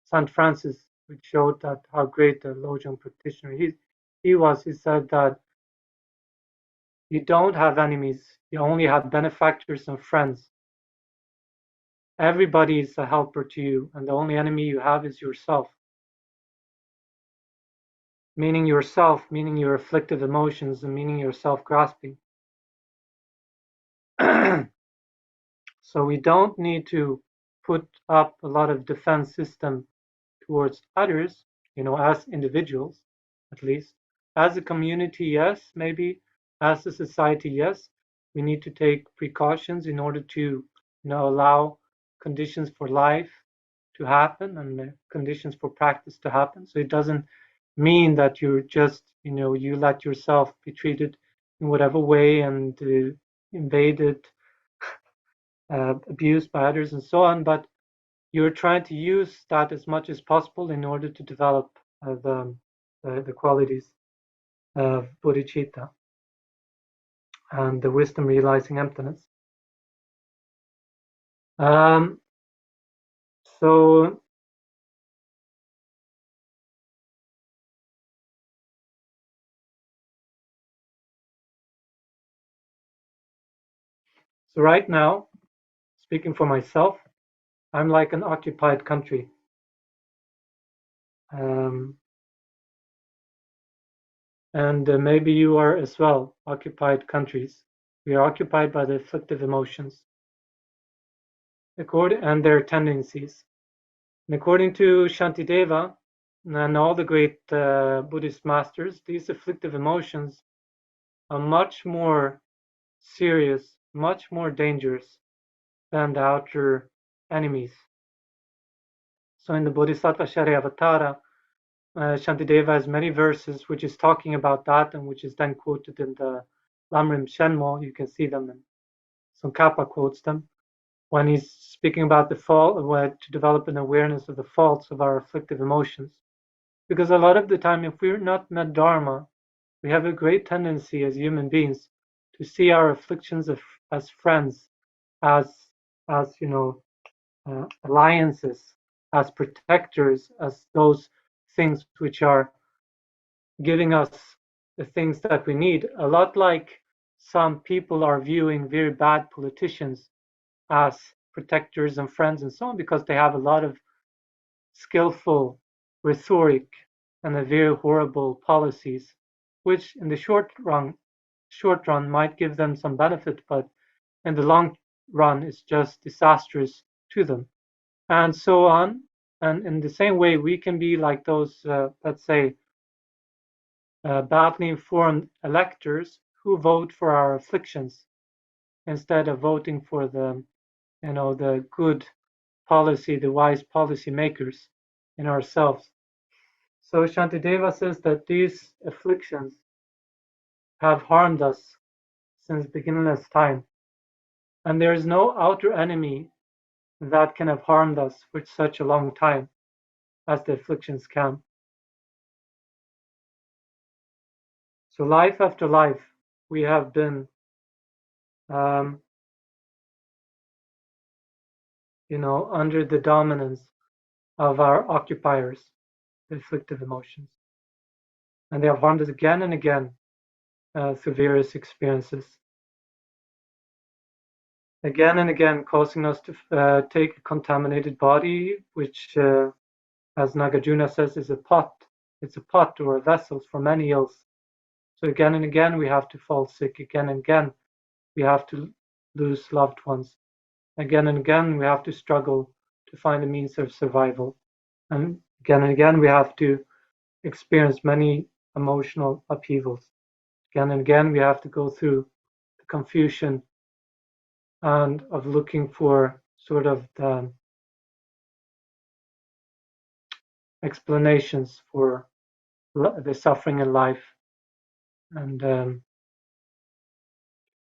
St. Francis, which showed that how great a Lojong practitioner he was. He said that you don't have enemies, you only have benefactors and friends. Everybody is a helper to you, and the only enemy you have is yourself. Meaning yourself, meaning your afflictive emotions, and meaning your self-grasping. So we don't need to put up a lot of defense system towards others, as individuals, at least. As a community, yes, maybe. As a society, yes. We need to take precautions in order to, allow conditions for life to happen and conditions for practice to happen. So it doesn't mean that you're just, you let yourself be treated in whatever way and invaded, abused by others and so on, but you're trying to use that as much as possible in order to develop the qualities of bodhicitta and the wisdom realizing emptiness. So right now, speaking for myself, I'm like an occupied country. And maybe you are as well, occupied countries. We are occupied by the afflictive emotions and their tendencies. And according to Shantideva and all the great Buddhist masters, these afflictive emotions are much more serious, much more dangerous than the outer enemies. So in the Bodhisattva Shariavatara, Shantideva has many verses which is talking about that and which is then quoted in the Lamrim Shenmo. You can see them, and Tsongkhapa quotes them when he's speaking about the fault, to develop an awareness of the faults of our afflictive emotions. Because a lot of the time, if we're not met Dharma, we have a great tendency as human beings to see our afflictions as friends, as alliances, as protectors, as those things which are giving us the things that we need. A lot like some people are viewing very bad politicians as protectors and friends and so on, because they have a lot of skillful rhetoric and a very horrible policies, which in the short run might give them some benefit, but in the long run is just disastrous to them, and so on. And in the same way, we can be like those, let's say, badly informed electors who vote for our afflictions instead of voting for the good policy, the wise policy makers in ourselves. So Shantideva says that these afflictions have harmed us since beginningless time, and there is no outer enemy that can have harmed us for such a long time as the afflictions can. So life after life, we have been, under the dominance of our occupiers, the afflictive emotions. And they have harmed us again and again through various experiences. Again and again, causing us to take a contaminated body, which, as Nagarjuna says, is a pot. It's a pot or a vessel for many ills. So again and again, we have to fall sick. Again and again, we have to lose loved ones. Again and again, we have to struggle to find a means of survival. And again, we have to experience many emotional upheavals. Again and again, we have to go through the confusion and of looking for sort of the explanations for the suffering in life. And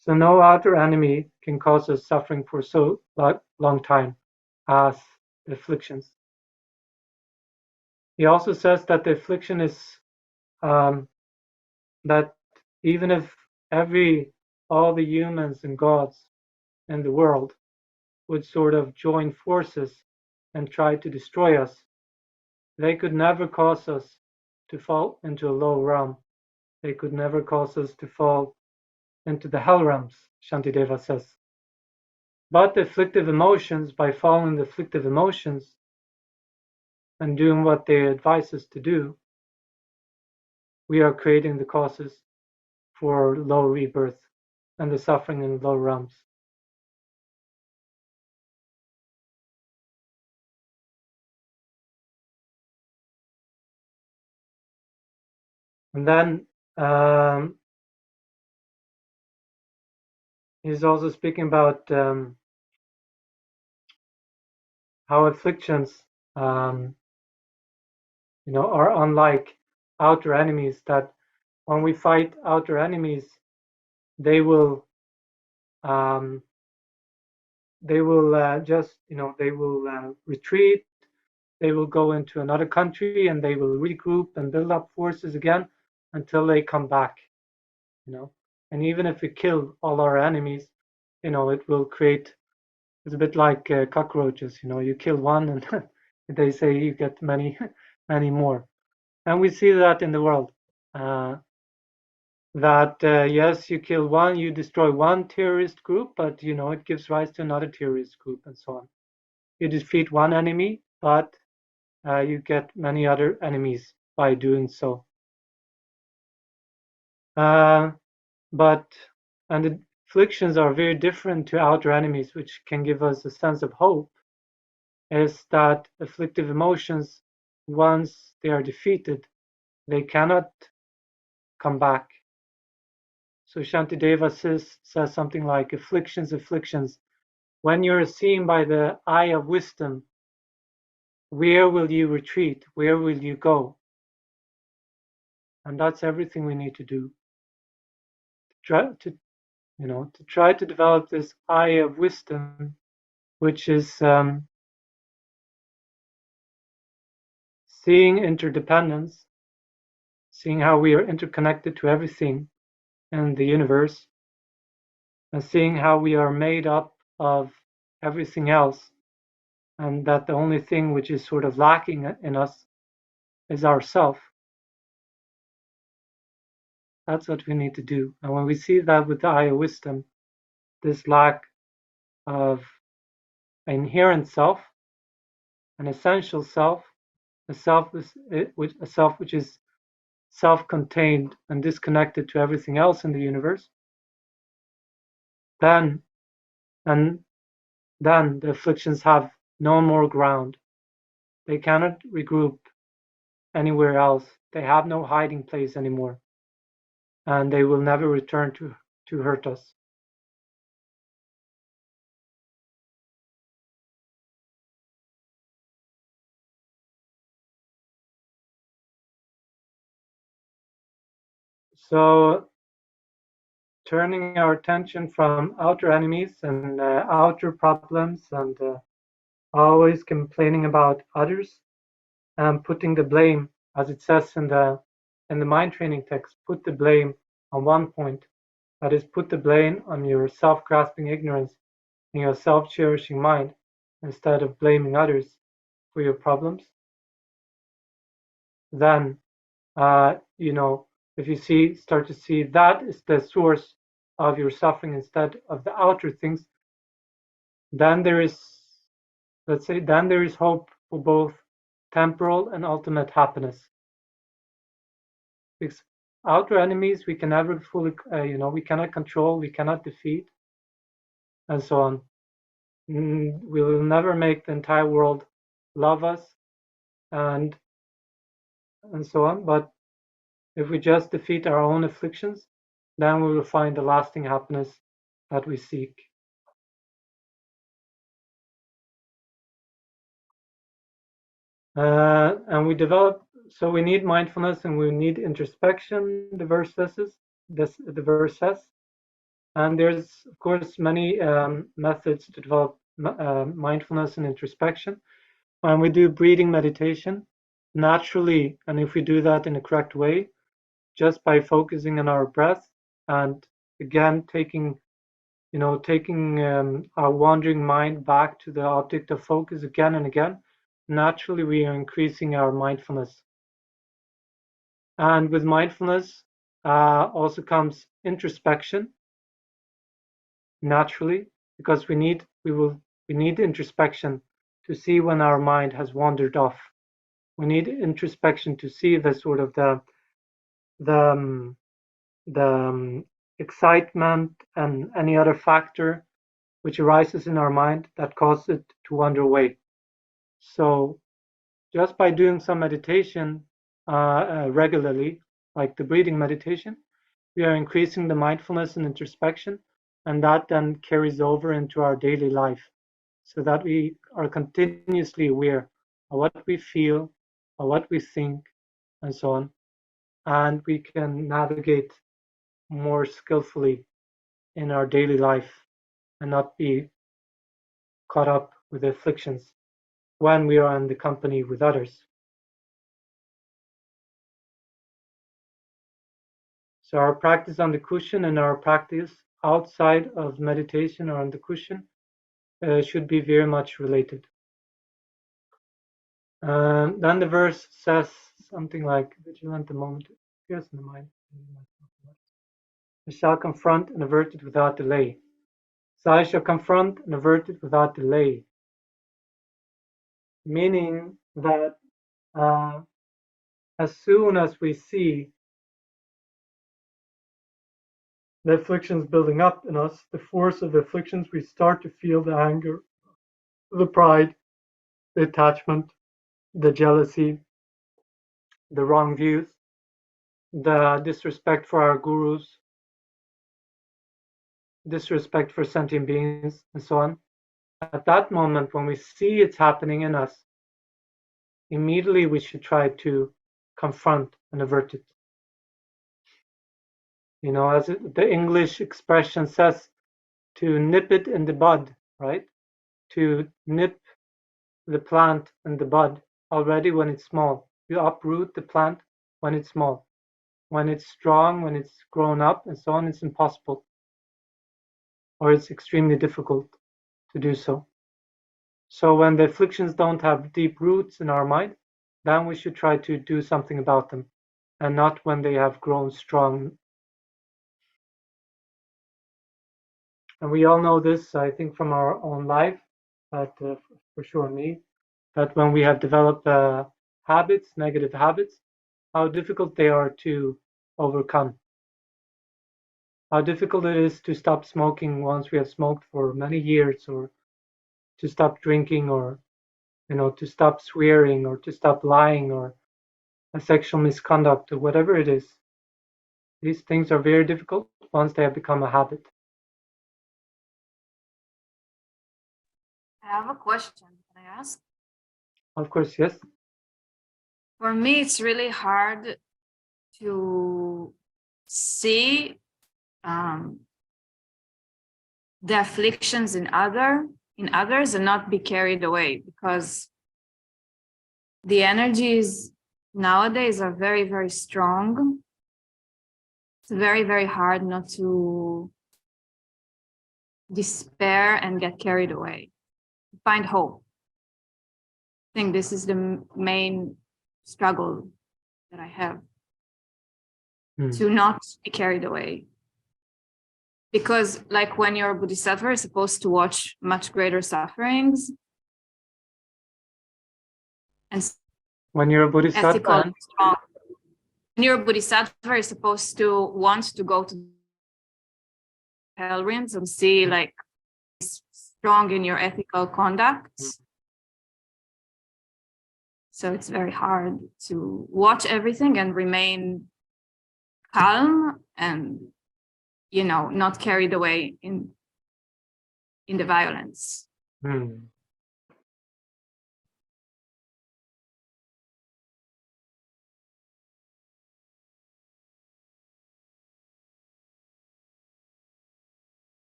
so no outer enemy can cause us suffering for so long time as the afflictions. He also says that the affliction is that even if all the humans and gods in the world would sort of join forces and try to destroy us, they could never cause us to fall into a low realm. They could never cause us to fall into the hell realms, Shantideva says. But the afflictive emotions, by following the afflictive emotions and doing what they advise us to do, we are creating the causes for low rebirth and the suffering in low realms. And then he's also speaking about how afflictions, are unlike outer enemies. That when we fight outer enemies, they will just they will retreat. They will go into another country and they will regroup and build up forces again until they come back. And even if we kill all our enemies, it will create It's a bit like cockroaches, you know, you kill one and they say you get many, many more. And we see that in the world. Yes, you kill one, you destroy one terrorist group, but you know, it gives rise to another terrorist group and so on. You defeat one enemy, but you get many other enemies by doing so. And the afflictions are very different to outer enemies, which can give us a sense of hope, is that afflictive emotions, once they are defeated, they cannot come back. So Shantideva says something like, afflictions, afflictions. When you're seen by the eye of wisdom, where will you retreat? Where will you go? And that's everything we need to do. Try to develop this eye of wisdom, which is seeing interdependence, seeing how we are interconnected to everything in the universe, and seeing how we are made up of everything else, and that the only thing which is sort of lacking in us is ourself. That's what we need to do. And when we see that with the eye of wisdom, this lack of inherent self, an essential self, a self which is self-contained and disconnected to everything else in the universe, then the afflictions have no more ground. They cannot regroup anywhere else. They have no hiding place anymore, and they will never return to hurt us. So turning our attention from outer enemies and outer problems and always complaining about others and putting the blame, as it says in the mind training text, put the blame on one point. That is, put the blame on your self-grasping ignorance and your self-cherishing mind instead of blaming others for your problems. Then, if you start to see that is the source of your suffering instead of the outer things, then there is, hope for both temporal and ultimate happiness. Because outer enemies we can never fully, we cannot control, we cannot defeat, and so on. We will never make the entire world love us, and so on. But if we just defeat our own afflictions, then we will find the lasting happiness that we seek. And we need mindfulness and we need introspection, the verse says. And there's, of course, many methods to develop mindfulness and introspection. When we do breathing meditation, naturally, and if we do that in a correct way, just by focusing on our breath and again taking our wandering mind back to the object of focus again and again, naturally we are increasing our mindfulness. And with mindfulness also comes introspection, naturally, because we need introspection to see when our mind has wandered off. We need introspection to see the sort of the excitement and any other factor which arises in our mind that causes it to wander away. So just by doing some meditation regularly, like the breathing meditation, we are increasing the mindfulness and introspection, and that then carries over into our daily life so that we are continuously aware of what we feel, of what we think, and so on. And we can navigate more skillfully in our daily life and not be caught up with the afflictions when we are in the company with others. So our practice on the cushion and our practice outside of meditation or on the cushion should be very much related. Then the verse says something like, vigilant the moment appears in the mind. I shall confront and avert it without delay. So I shall confront and avert it without delay. Meaning that as soon as we see the afflictions building up in us, the force of the afflictions, we start to feel the anger, the pride, the attachment, the jealousy, the wrong views, the disrespect for our gurus, disrespect for sentient beings, and so on. At that moment, when we see it's happening in us, immediately we should try to confront and avert it. You know, as the English expression says, to nip it in the bud, right? To nip the plant in the bud already when it's small. You uproot the plant when it's small. When it's strong, when it's grown up, and so on, it's impossible. Or it's extremely difficult to do so. So when the afflictions don't have deep roots in our mind, then we should try to do something about them, and not when they have grown strong. And we all know this, I think, from our own life, but for sure me, that when we have developed habits, negative habits, how difficult they are to overcome. How difficult it is to stop smoking once we have smoked for many years, or to stop drinking, or to stop swearing, or to stop lying, or a sexual misconduct, or whatever it is. These things are very difficult once they have become a habit. I have a question. Can I ask? Of course, yes. For me, it's really hard to see the afflictions in others and not be carried away, because the energies nowadays are very, very strong. It's very, very hard not to despair and get carried away. Find hope. I think this is the main struggle that I have, to not be carried away. Because like when you're a bodhisattva, you're supposed to watch much greater sufferings. And when you're a bodhisattva, when you're a bodhisattva, you're supposed to want to go to hell realms and see like strong in your ethical conduct. So it's very hard to watch everything and remain calm and, not carried away in the violence.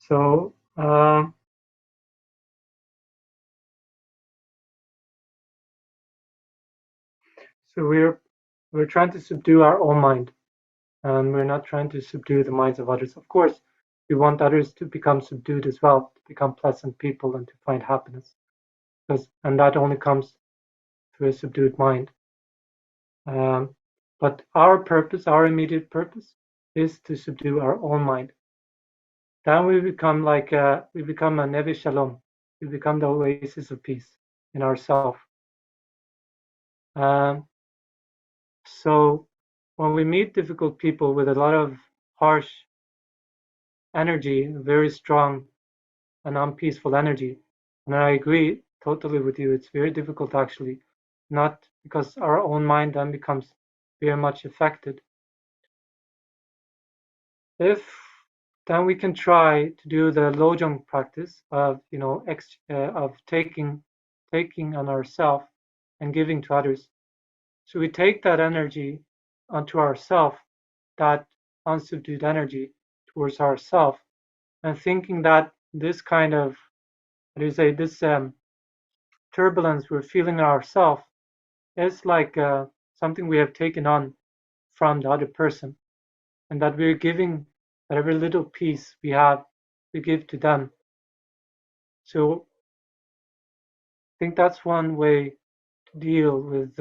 So we're trying to subdue our own mind, and we're not trying to subdue the minds of others. Of course, we want others to become subdued as well, to become pleasant people and to find happiness, and that only comes through a subdued mind. But our purpose, our immediate purpose, is to subdue our own mind. Then we become a Neve Shalom. We become the oasis of peace in ourself. So when we meet difficult people with a lot of harsh energy, very strong and unpeaceful energy, and I agree totally with you, it's very difficult actually, not because our own mind then becomes very much affected. Then we can try to do the Lojong practice of taking on ourselves and giving to others. So we take that energy onto ourselves, that unsubdued energy towards ourselves, and thinking that this kind of, how do you say, this turbulence we're feeling ourselves is like something we have taken on from the other person, and that we're giving whatever little piece we have, we give to them. So I think that's one way to deal with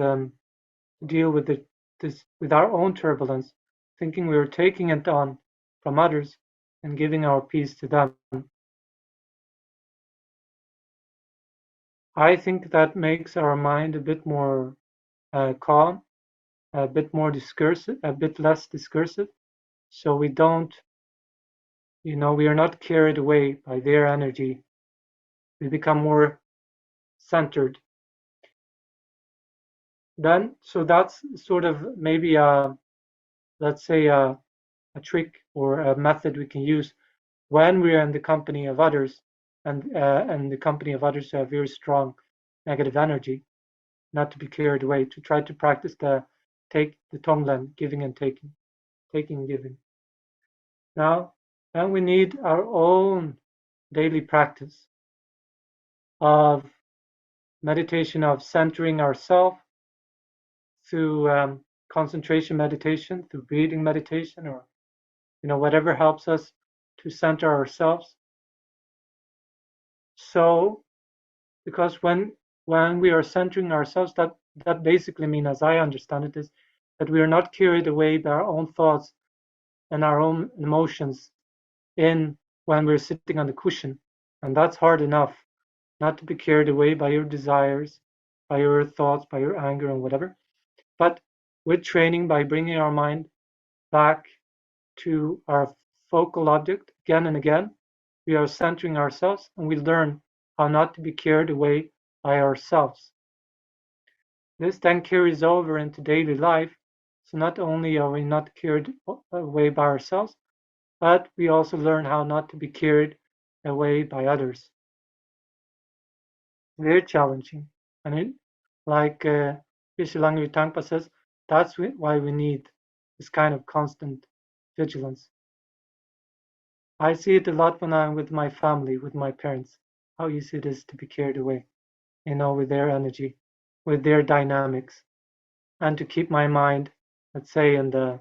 with our own turbulence, thinking we are taking it on from others and giving our piece to them. I think that makes our mind a bit more calm, a bit more discursive, a bit less discursive. So we don't, we are not carried away by their energy. We become more centered. Then, so that's sort of maybe let's say a trick or a method we can use when we are in the company of others and the company of others who have very strong negative energy, not to be carried away, to try to practice the tonglen, giving and taking and giving. Now, then we need our own daily practice of meditation, of centering ourselves through concentration meditation, through breathing meditation, or whatever helps us to center ourselves. So, because when we are centering ourselves, that basically means, as I understand it, is that we are not carried away by our own thoughts and our own emotions in when we're sitting on the cushion, and that's hard enough, not to be carried away by your desires, by your thoughts, by your anger and whatever. But with training, by bringing our mind back to our focal object again and again, we are centering ourselves, and we learn how not to be carried away by ourselves. This then carries over into daily life. So not only are we not carried away by ourselves, but we also learn how not to be carried away by others. Very challenging. And it, like Langri Tangpa says, that's why we need this kind of constant vigilance. I see it a lot when I'm with my family, with my parents, how easy it is to be carried away, with their energy, with their dynamics, and to keep my mind, let's say, to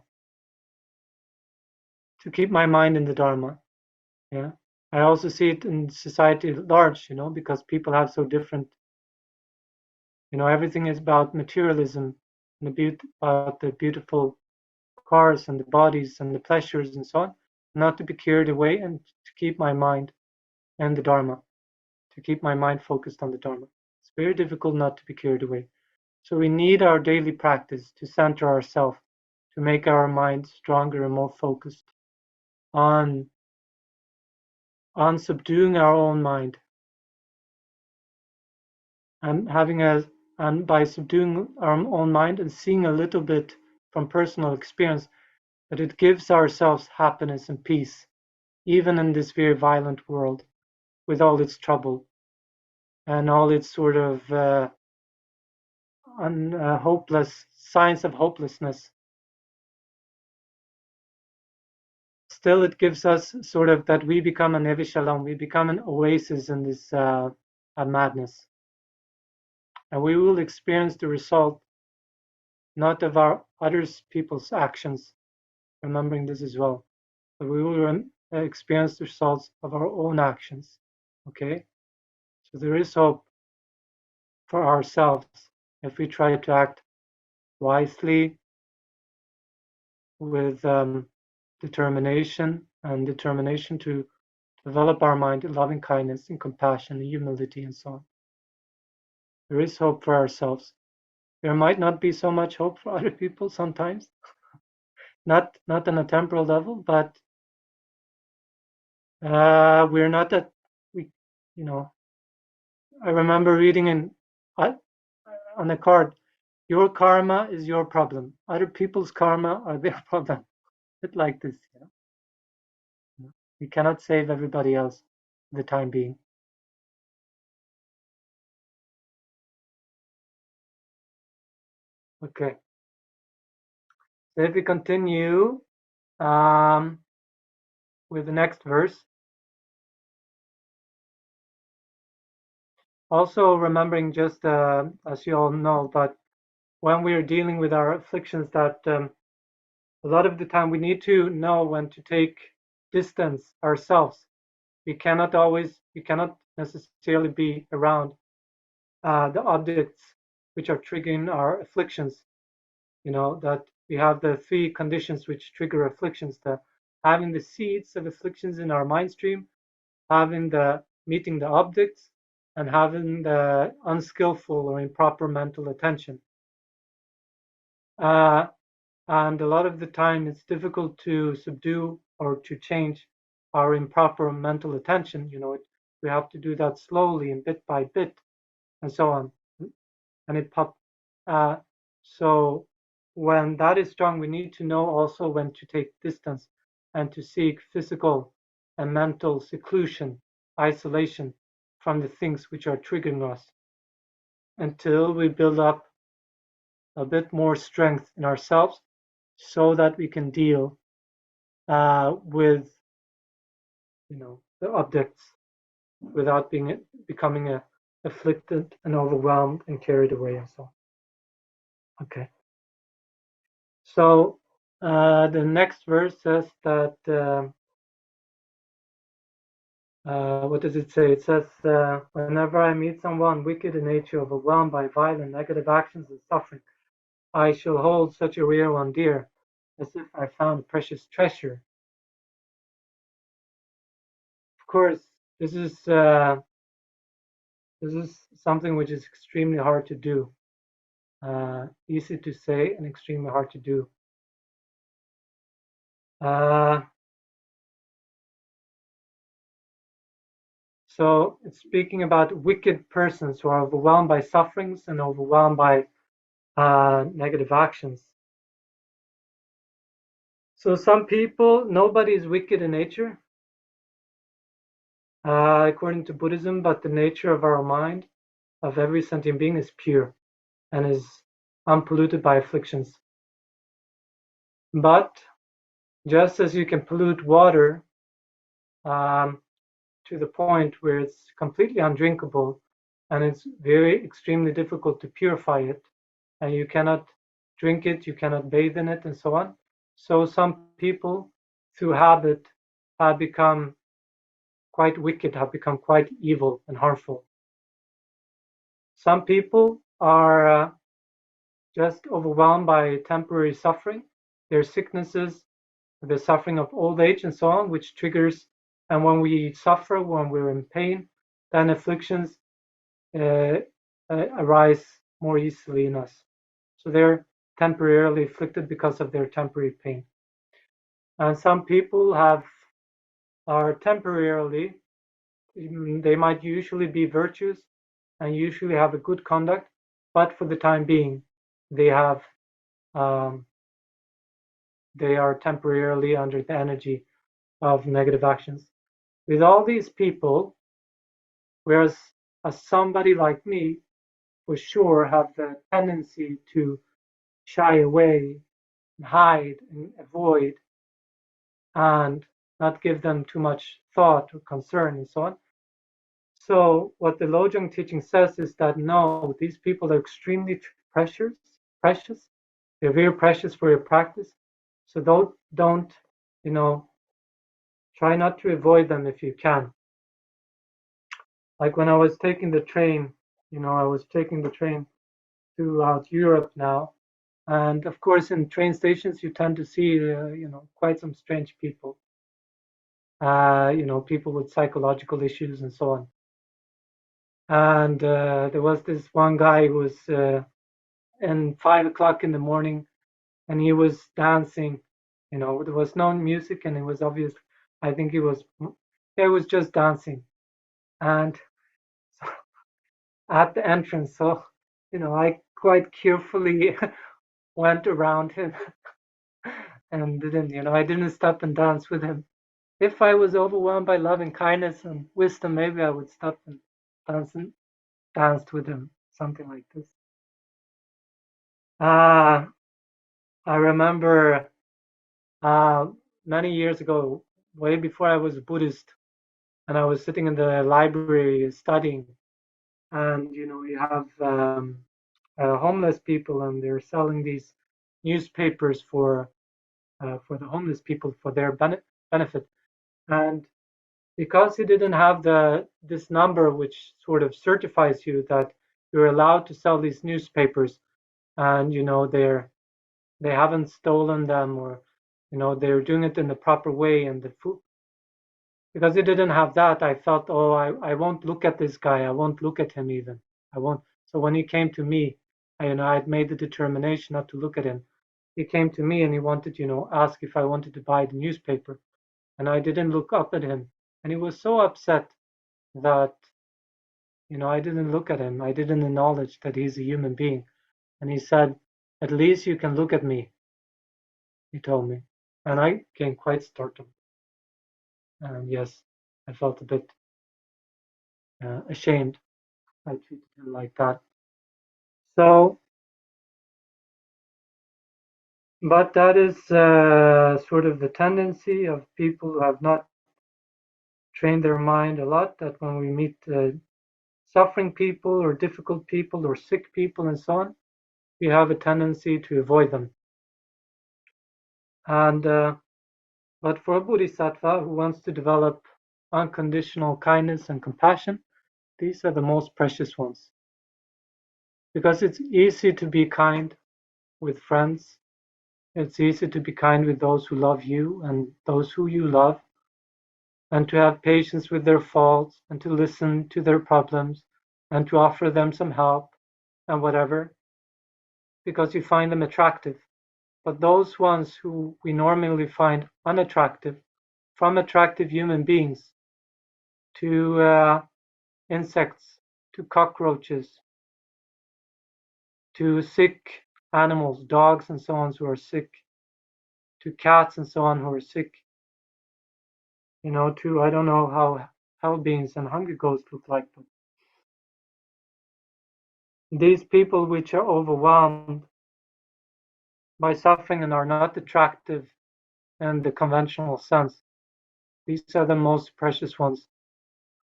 keep my mind in the Dharma. Yeah. I also see it in society at large, because people have so different, everything is about materialism and about the beautiful cars and the bodies and the pleasures and so on, not to be carried away and to keep my mind in the Dharma, to keep my mind focused on the Dharma. It's very difficult not to be carried away. So we need our daily practice to center ourselves, to make our mind stronger and more focused on subduing our own mind, and by subduing our own mind and seeing a little bit from personal experience that it gives ourselves happiness and peace, even in this very violent world, with all its trouble and all its sort of hopeless signs of hopelessness. Still, it gives us sort of that we become a Nevi Shalom, we become an oasis in this madness. And we will experience the result not of our other people's actions, remembering this as well, but we will experience the results of our own actions. Okay? So there is hope for ourselves if we try to act wisely with determination to develop our mind in loving kindness and compassion and humility and so on. There is hope for ourselves. There might not be so much hope for other people sometimes, not on a temporal level, but we're not that we, I remember reading on a card, your karma is your problem. Other people's karma are their problem. A bit like this, We cannot save everybody else for the time being. Okay. So if we continue with the next verse, Also remembering, just as you all know, but when we are dealing with our afflictions, that a lot of the time we need to know when to take distance ourselves. We cannot necessarily be around the objects which are triggering our afflictions. You know, that we have the three conditions which trigger afflictions: the having the seeds of afflictions in our mind stream, having the meeting the objects, and having the unskillful or improper mental attention. And a lot of the time it's difficult to subdue or to change our improper mental attention. You know, we have to do that slowly and bit by bit and so on. And so when that is strong, we need to know also when to take distance and to seek physical and mental seclusion, isolation from the things which are triggering us, until we build up a bit more strength in ourselves so that we can deal with, you know, the objects without becoming afflicted and overwhelmed and carried away and so on. Okay. So the next verse says that, what does it say? It says, whenever I meet someone wicked in nature, overwhelmed by violent negative actions and suffering, I shall hold such a rare one dear, as if I found a precious treasure. Of course, this is something which is extremely hard to do. Easy to say and extremely hard to do. So it's speaking about wicked persons who are overwhelmed by sufferings and overwhelmed by negative actions. So some people, nobody is wicked in nature, according to Buddhism, but the nature of our mind, of every sentient being, is pure and is unpolluted by afflictions. But just as you can pollute water to the point where it's completely undrinkable and it's very extremely difficult to purify it, and you cannot drink it, you cannot bathe in it, and so on. So some people, through habit, have become quite wicked, have become quite evil and harmful. Some people are just overwhelmed by temporary suffering, their sicknesses, the suffering of old age and so on, which triggers, and when we suffer, when we're in pain, then afflictions arise more easily in us. So they're temporarily afflicted because of their temporary pain. And some people are temporarily, they might usually be virtuous and usually have a good conduct, but for the time being, they are temporarily under the energy of negative actions. With all these people, whereas somebody like me, for sure, have the tendency to shy away, hide, and avoid, and not give them too much thought or concern and so on. So what the Lojong teaching says is that no, these people are extremely precious. They're very precious for your practice. So don't, you know, try not to avoid them if you can. Like when I was taking the train, you know, I was taking the train throughout Europe now. And of course, in train stations, you tend to see, you know, quite some strange people. You know, people with psychological issues and so on. And there was this one guy who was in 5 o'clock in the morning, and he was dancing. You know, there was no music, and it was obvious. I think it was just dancing. And so, at the entrance, so you know, I quite carefully went around him and I didn't stop and dance with him. If I was overwhelmed by love and kindness and wisdom, maybe I would stop and danced with him, something like this. I remember many years ago, way before I was a Buddhist, and I was sitting in the library studying, and you have homeless people, and they're selling these newspapers for the homeless people for their benefit. And because he didn't have this number which sort of certifies you that you're allowed to sell these newspapers, and they haven't stolen them, or they're doing it in the proper way, and the food, because he didn't have that, I felt, oh, I won't look at this guy, I won't look at him even, I won't. So when he came to me, I'd made the determination not to look at him. He came to me and he wanted, ask if I wanted to buy the newspaper, and I didn't look up at him, and he was so upset that I didn't look at him, I didn't acknowledge that he's a human being. And he said, at least you can look at me, he told me. And I became quite startled, and yes, I felt a bit ashamed I treated him like that. So, but that is sort of the tendency of people who have not trained their mind a lot, that when we meet suffering people or difficult people or sick people and so on, we have a tendency to avoid them. And but for a bodhisattva who wants to develop unconditional kindness and compassion, these are the most precious ones. Because it's easy to be kind with friends. It's easy to be kind with those who love you and those who you love, and to have patience with their faults, and to listen to their problems, and to offer them some help and whatever, because you find them attractive. But those ones who we normally find unattractive, from attractive human beings to insects, to cockroaches, to sick animals, dogs and so on who are sick, to cats and so on who are sick, to, I don't know how hell beings and hungry ghosts look like, but these people which are overwhelmed by suffering and are not attractive in the conventional sense, these are the most precious ones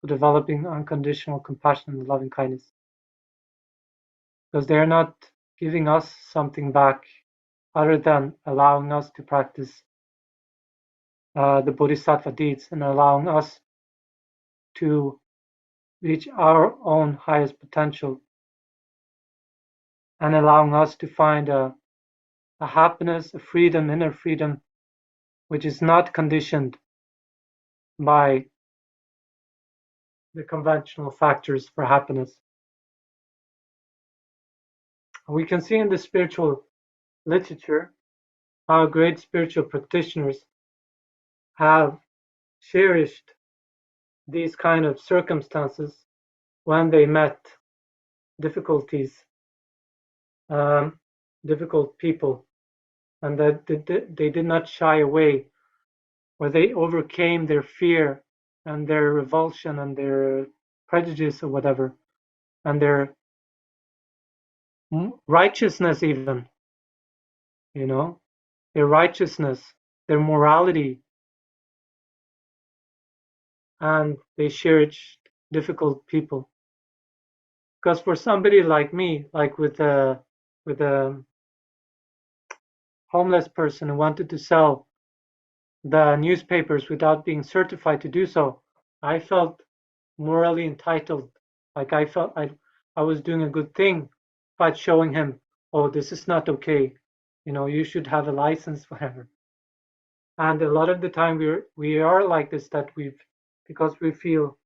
for developing unconditional compassion and loving kindness. Because they're not giving us something back other than allowing us to practice the bodhisattva deeds and allowing us to reach our own highest potential, and allowing us to find a happiness, a freedom, inner freedom, which is not conditioned by the conventional factors for happiness. We can see in the spiritual literature how great spiritual practitioners have cherished these kind of circumstances when they met difficulties, difficult people, and that they did not shy away, or they overcame their fear and their revulsion and their prejudice or whatever, and their righteousness even, their righteousness, their morality, and they cherished difficult people. Because for somebody like me, like with a homeless person who wanted to sell the newspapers without being certified to do so, I felt morally entitled. Like I felt I was doing a good thing by showing him, oh, this is not okay. You should have a license, whatever. And a lot of the time we are like this, that because we feel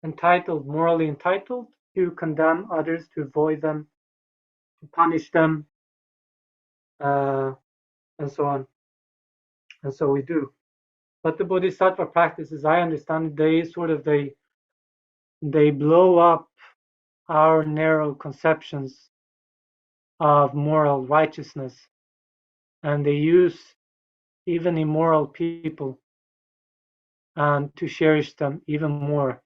entitled, morally entitled to condemn others, to avoid them, to punish them, and so on. And so we do. But the bodhisattva practices, I understand, they blow up our narrow conceptions of moral righteousness, and they use even immoral people and to cherish them even more,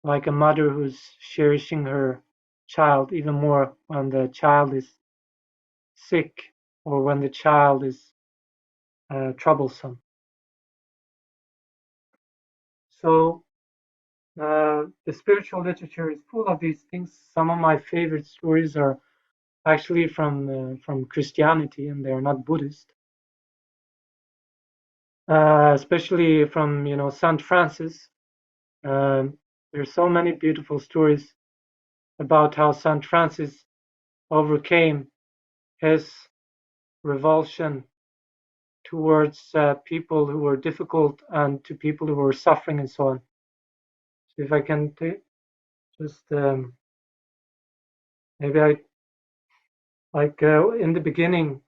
like a mother who's cherishing her child even more when the child is sick or when the child is troublesome. So the spiritual literature is full of these things. Some of my favorite stories are actually from Christianity, and they're not Buddhist. Especially from Saint Francis. There's so many beautiful stories about how Saint Francis overcame his revulsion towards people who were difficult and to people who were suffering and so on. So if I can just maybe I like in the beginning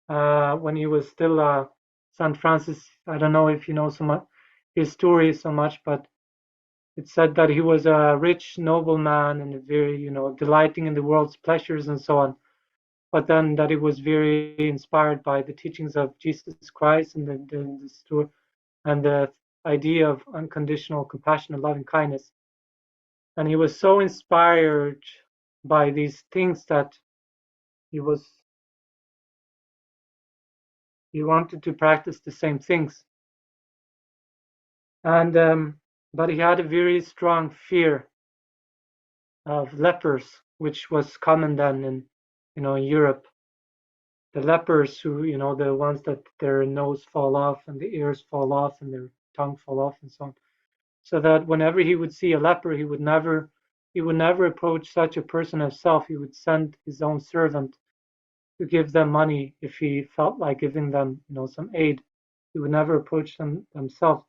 when he was still Saint Francis. I don't know if you know so much his story so much, but it said that he was a rich nobleman and very delighting in the world's pleasures and so on. But then that he was very inspired by the teachings of Jesus Christ and the story and the idea of unconditional compassion and loving kindness. And he was so inspired by these things that he wanted to practice the same things. And but he had a very strong fear of lepers, which was common then in Europe. The lepers who the ones that their nose fall off and the ears fall off and their tongue fall off and so on. So that whenever he would see a leper, he would never approach such a person himself. He would send his own servant to give them money if he felt like giving them some aid. He would never approach them himself.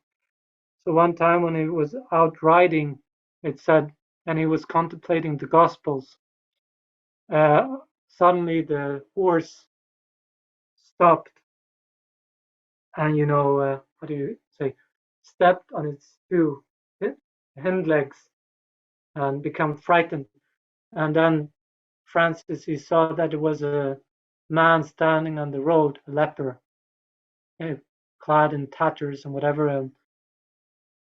So one time when he was out riding, it said, and he was contemplating the Gospels, suddenly the horse stopped and what do you say, stepped on its two hind legs and become frightened. And then Francis, he saw that there was a man standing on the road, a leper, clad in tatters and whatever,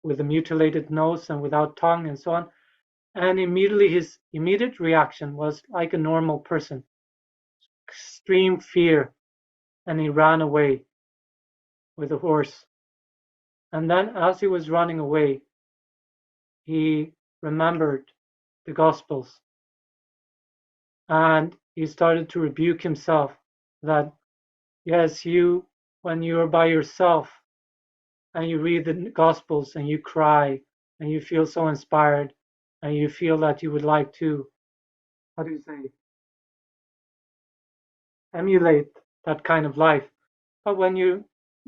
with a mutilated nose and without tongue and so on. And immediately his immediate reaction was like a normal person, extreme fear, and he ran away with the horse. And then as he was running away, he remembered the Gospels. And he started to rebuke himself that, yes, when you're by yourself and you read the Gospels and you cry and you feel so inspired and you feel that you would like to, how do you say, emulate that kind of life. But when you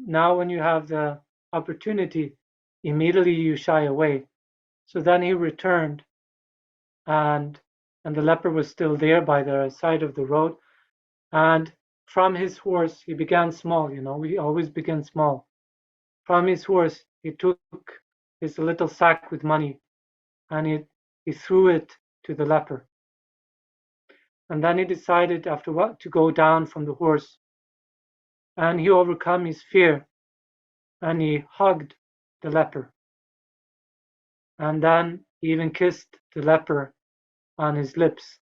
have the opportunity, immediately you shy away. So then he returned, and the leper was still there by the side of the road. And from his horse, he began small, we always begin small. From his horse, he took his little sack with money and he threw it to the leper. And then he decided after what to go down from the horse. And he overcome his fear and he hugged the leper. And then he even kissed the leper on his lips.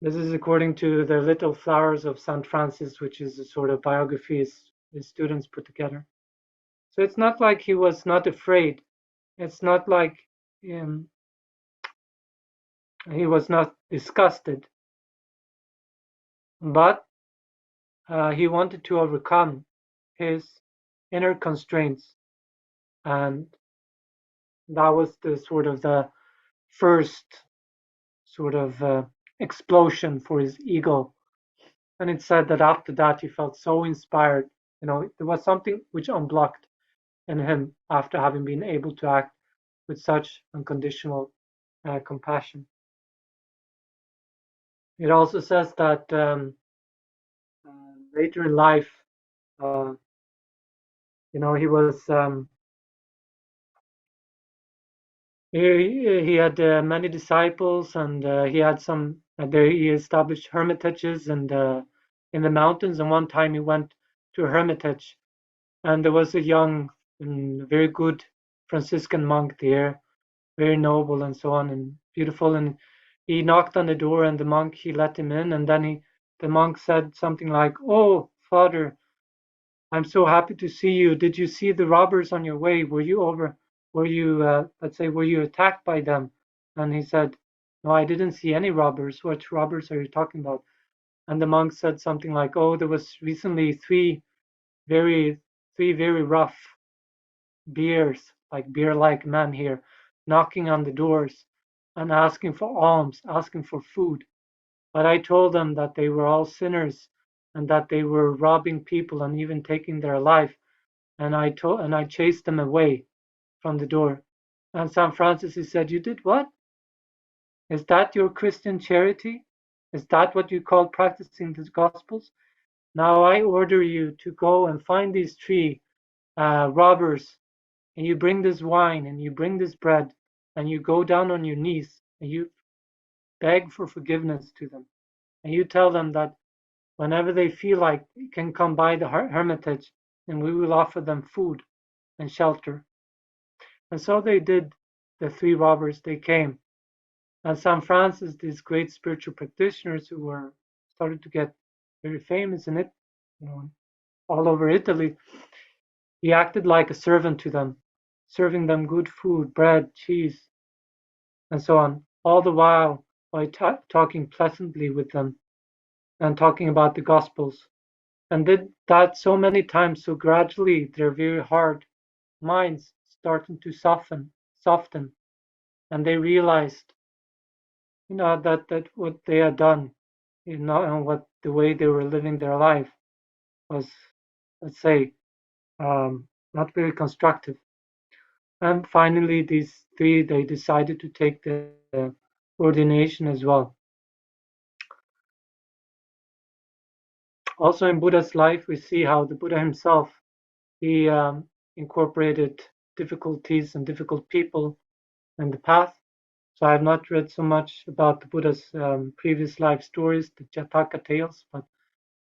This is according to the Little Flowers of St. Francis, which is a sort of biography his students put together. So it's not like he was not afraid. It's not like he was not disgusted. But he wanted to overcome his inner constraints. And that was the first sort of explosion for his ego. And it said that after that he felt so inspired. There was something which unblocked in him after having been able to act with such unconditional compassion. It also says that later in life, he was he had many disciples, and he had some. There he established hermitages and in the mountains. And one time he went to a hermitage, and there was a young and very good Franciscan monk there, very noble and so on, and beautiful. And he knocked on the door, and the monk, he let him in, and then the monk said something like, "Oh, Father, I'm so happy to see you. Did you see the robbers on your way? Were you let's say, were you attacked by them? And he said, no, I didn't see any robbers. What robbers are you talking about? And the monk said something like, oh, there was recently three very rough beer-like men here, knocking on the doors and asking for alms, asking for food. But I told them that they were all sinners and that they were robbing people and even taking their life. And I chased them away from the door. And St. Francis, he said, you did what? Is that your Christian charity? Is that what you call practicing the Gospels? Now I order you to go and find these three robbers, and you bring this wine and you bring this bread, and you go down on your knees and you beg for forgiveness to them. And you tell them that whenever they feel like they can come by the hermitage, and we will offer them food and shelter. And so they did. The three robbers, they came. And St. Francis, these great spiritual practitioners who were started to get very famous in it, all over Italy, he acted like a servant to them, serving them good food, bread, cheese, and so on, all the while by talking pleasantly with them and talking about the Gospels. And did that so many times, so gradually their very hard minds started to soften, and they realized, that what they had done, and what the way they were living their life was, let's say, not very constructive. And finally, these three, they decided to take the ordination as well. Also in Buddha's life, we see how the Buddha himself, he incorporated difficulties and difficult people in the path. So I have not read so much about the Buddha's previous life stories, the Jataka tales, but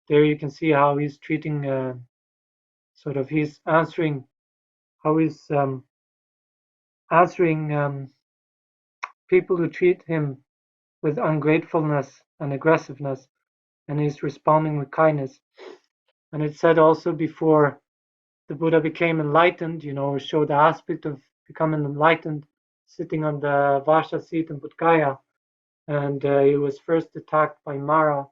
there you can see how he's treating, he's answering, how he's answering people who treat him with ungratefulness and aggressiveness, and he's responding with kindness. And it said also before the Buddha became enlightened, showed the aspect of becoming enlightened, sitting on the Varsha seat in Bodh Gaya, and he was first attacked by Mara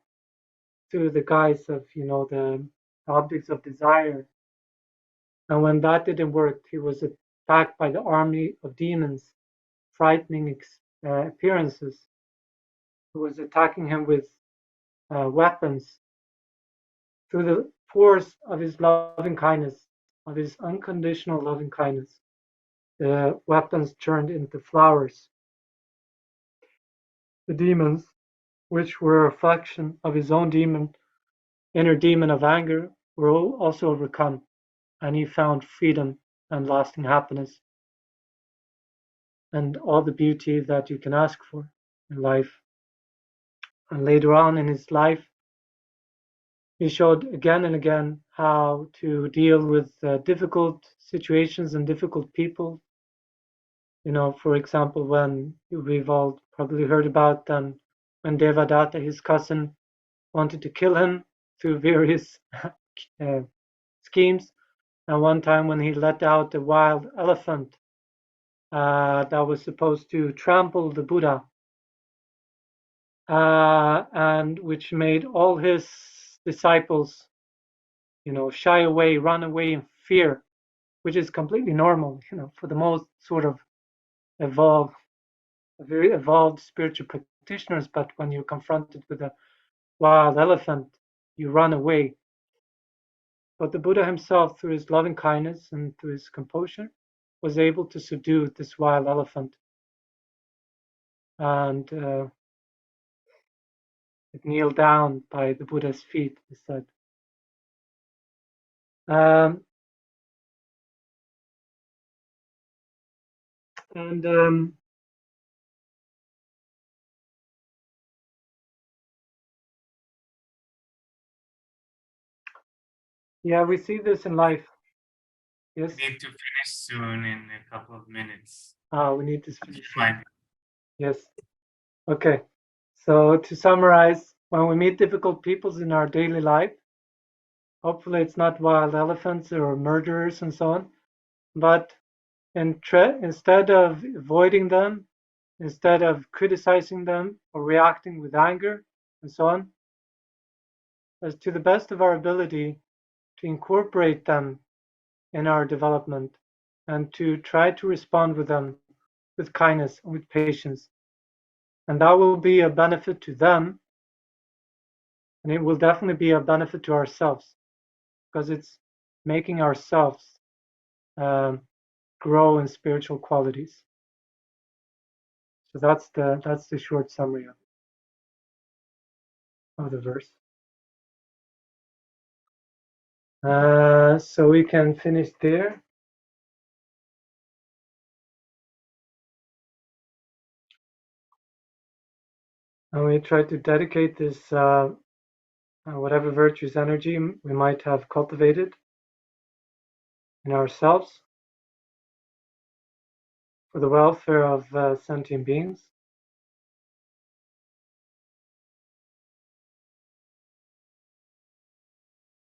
through the guise of, the objects of desire. And when that didn't work, he was attacked by the army of demons, frightening appearances, who was attacking him with weapons. Through the force of his loving kindness, of his unconditional loving kindness, the weapons turned into flowers. The demons, which were a reflection of his own inner demon of anger, were also overcome, and he found freedom and lasting happiness and all the beauty that you can ask for in life. And later on in his life, he showed again and again how to deal with difficult situations and difficult people. For example, when we've all probably heard about when Devadatta, his cousin, wanted to kill him through various schemes. And one time when he let out a wild elephant that was supposed to trample the Buddha, and which made all his disciples, shy away, run away in fear, which is completely normal, for the most sort of very evolved spiritual practitioners. But when you're confronted with a wild elephant, you run away. But the Buddha himself, through his loving kindness and through his composure, was able to subdue this wild elephant. And it kneeled down by the Buddha's feet, he said. Yeah, we see this in life. Yes. We need to finish soon in a couple of minutes. We need to finish. Yes. Okay. So to summarize, when we meet difficult peoples in our daily life, Hopefully it's not wild elephants or murderers and so on. But instead of avoiding them, instead of criticizing them or reacting with anger and so on, as to the best of our ability to incorporate them in our development and to try to respond with them with kindness and with patience. And that will be a benefit to them, and it will definitely be a benefit to ourselves, because it's making ourselves grow in spiritual qualities. So that's the short summary of the verse. So we can finish there. And we try to dedicate this, whatever virtues energy we might have cultivated in ourselves for the welfare of sentient beings,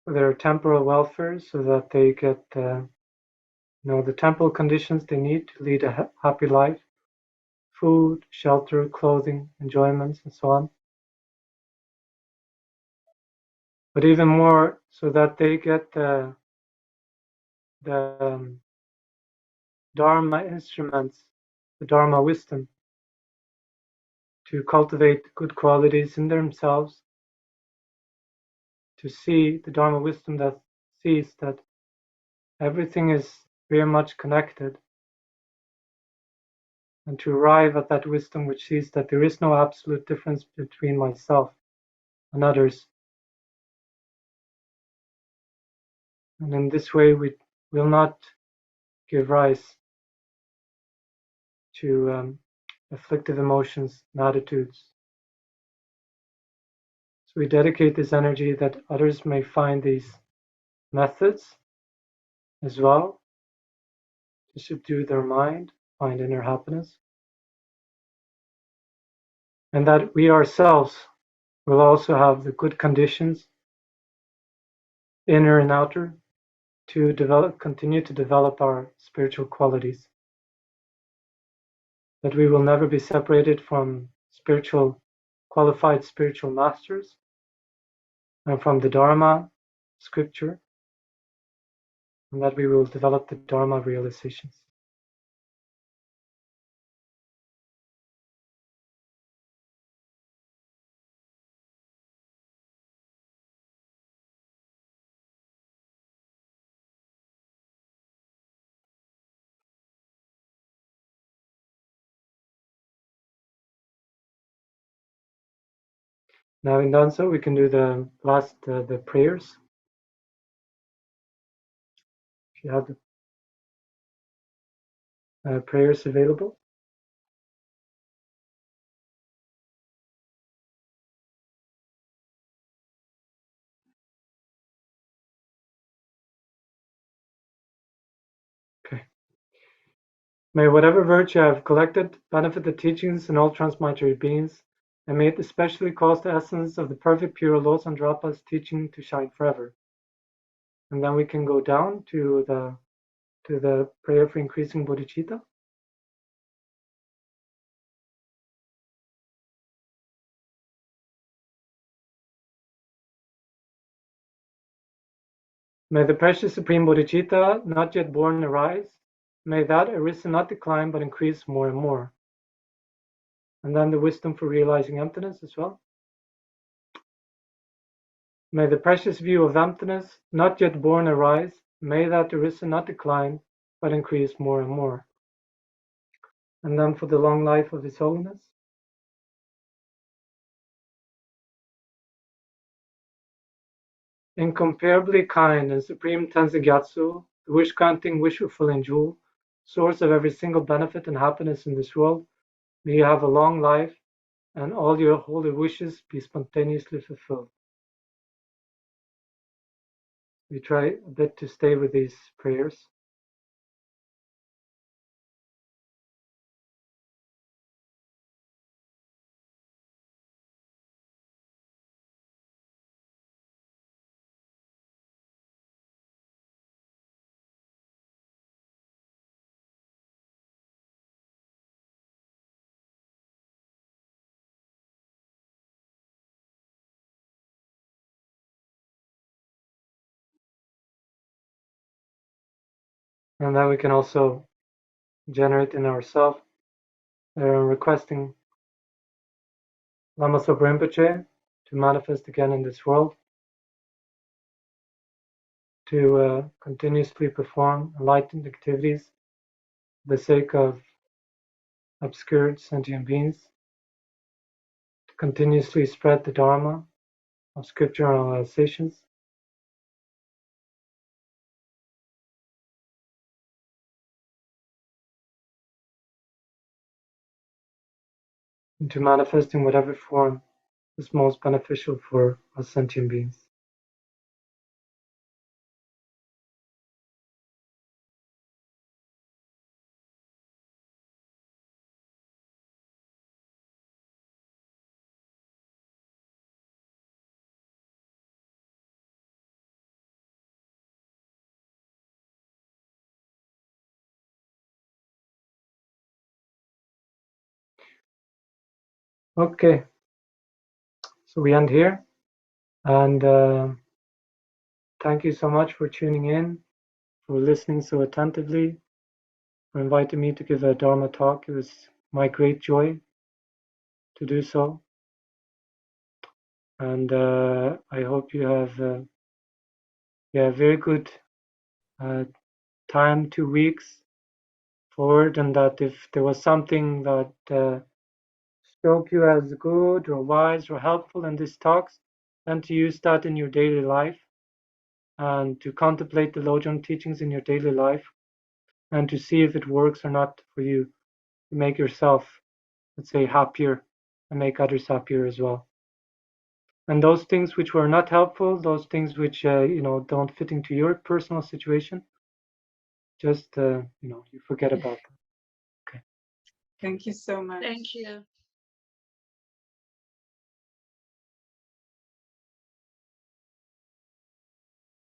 for their temporal welfare, so that they get the temporal conditions they need to lead a happy life, food, shelter, clothing, enjoyments, and so on. But even more, so that they get the Dharma instruments, the Dharma wisdom, to cultivate good qualities in themselves, to see the Dharma wisdom that sees that everything is very much connected, and to arrive at that wisdom which sees that there is no absolute difference between myself and others. And in this way, we will not give rise to afflictive emotions and attitudes. So we dedicate this energy that others may find these methods as well to subdue their mind, find inner happiness, and that we ourselves will also have the good conditions, inner and outer, to continue to develop our spiritual qualities. That we will never be separated from qualified spiritual masters, and from the Dharma, scripture, and that we will develop the Dharma realizations. Now, having done so, we can do the last the prayers. If you have the prayers available. Okay. May whatever virtue I have collected benefit the teachings and all transmigratory beings, and may it especially cause the essence of the perfect pure Losang Drapa's teaching to shine forever. And then we can go down to the prayer for increasing bodhicitta. May the precious supreme bodhicitta not yet born arise. May that arisen not decline but increase more and more. And then the wisdom for realizing emptiness as well. May the precious view of emptiness not yet born arise. May that arisen not decline but increase more and more. And then for the long life of His Holiness. Incomparably kind and supreme Tenzin Gyatso, the wish-granting, wish-fulfilling jewel, source of every single benefit and happiness in this world, may you have a long life and all your holy wishes be spontaneously fulfilled. We try a bit to stay with these prayers. And then we can also generate in ourselves, requesting Lama Zopa Rinpoche to manifest again in this world, to continuously perform enlightened activities for the sake of obscured sentient beings, to continuously spread the Dharma of scriptural realizations, and to manifest in whatever form is most beneficial for us sentient beings. Okay, so we end here, and thank you so much for tuning in, for listening so attentively, for inviting me to give a Dharma talk. It was my great joy to do so, and I hope you have a very good time, 2 weeks forward, and that if there was something that struck you as good or wise or helpful in these talks, then to use that in your daily life, and to contemplate the Lojong teachings in your daily life, and to see if it works or not for you, to make yourself, let's say, happier and make others happier as well. And those things which were not helpful, those things which don't fit into your personal situation, just you forget about them. Okay. Thank you so much. Thank you.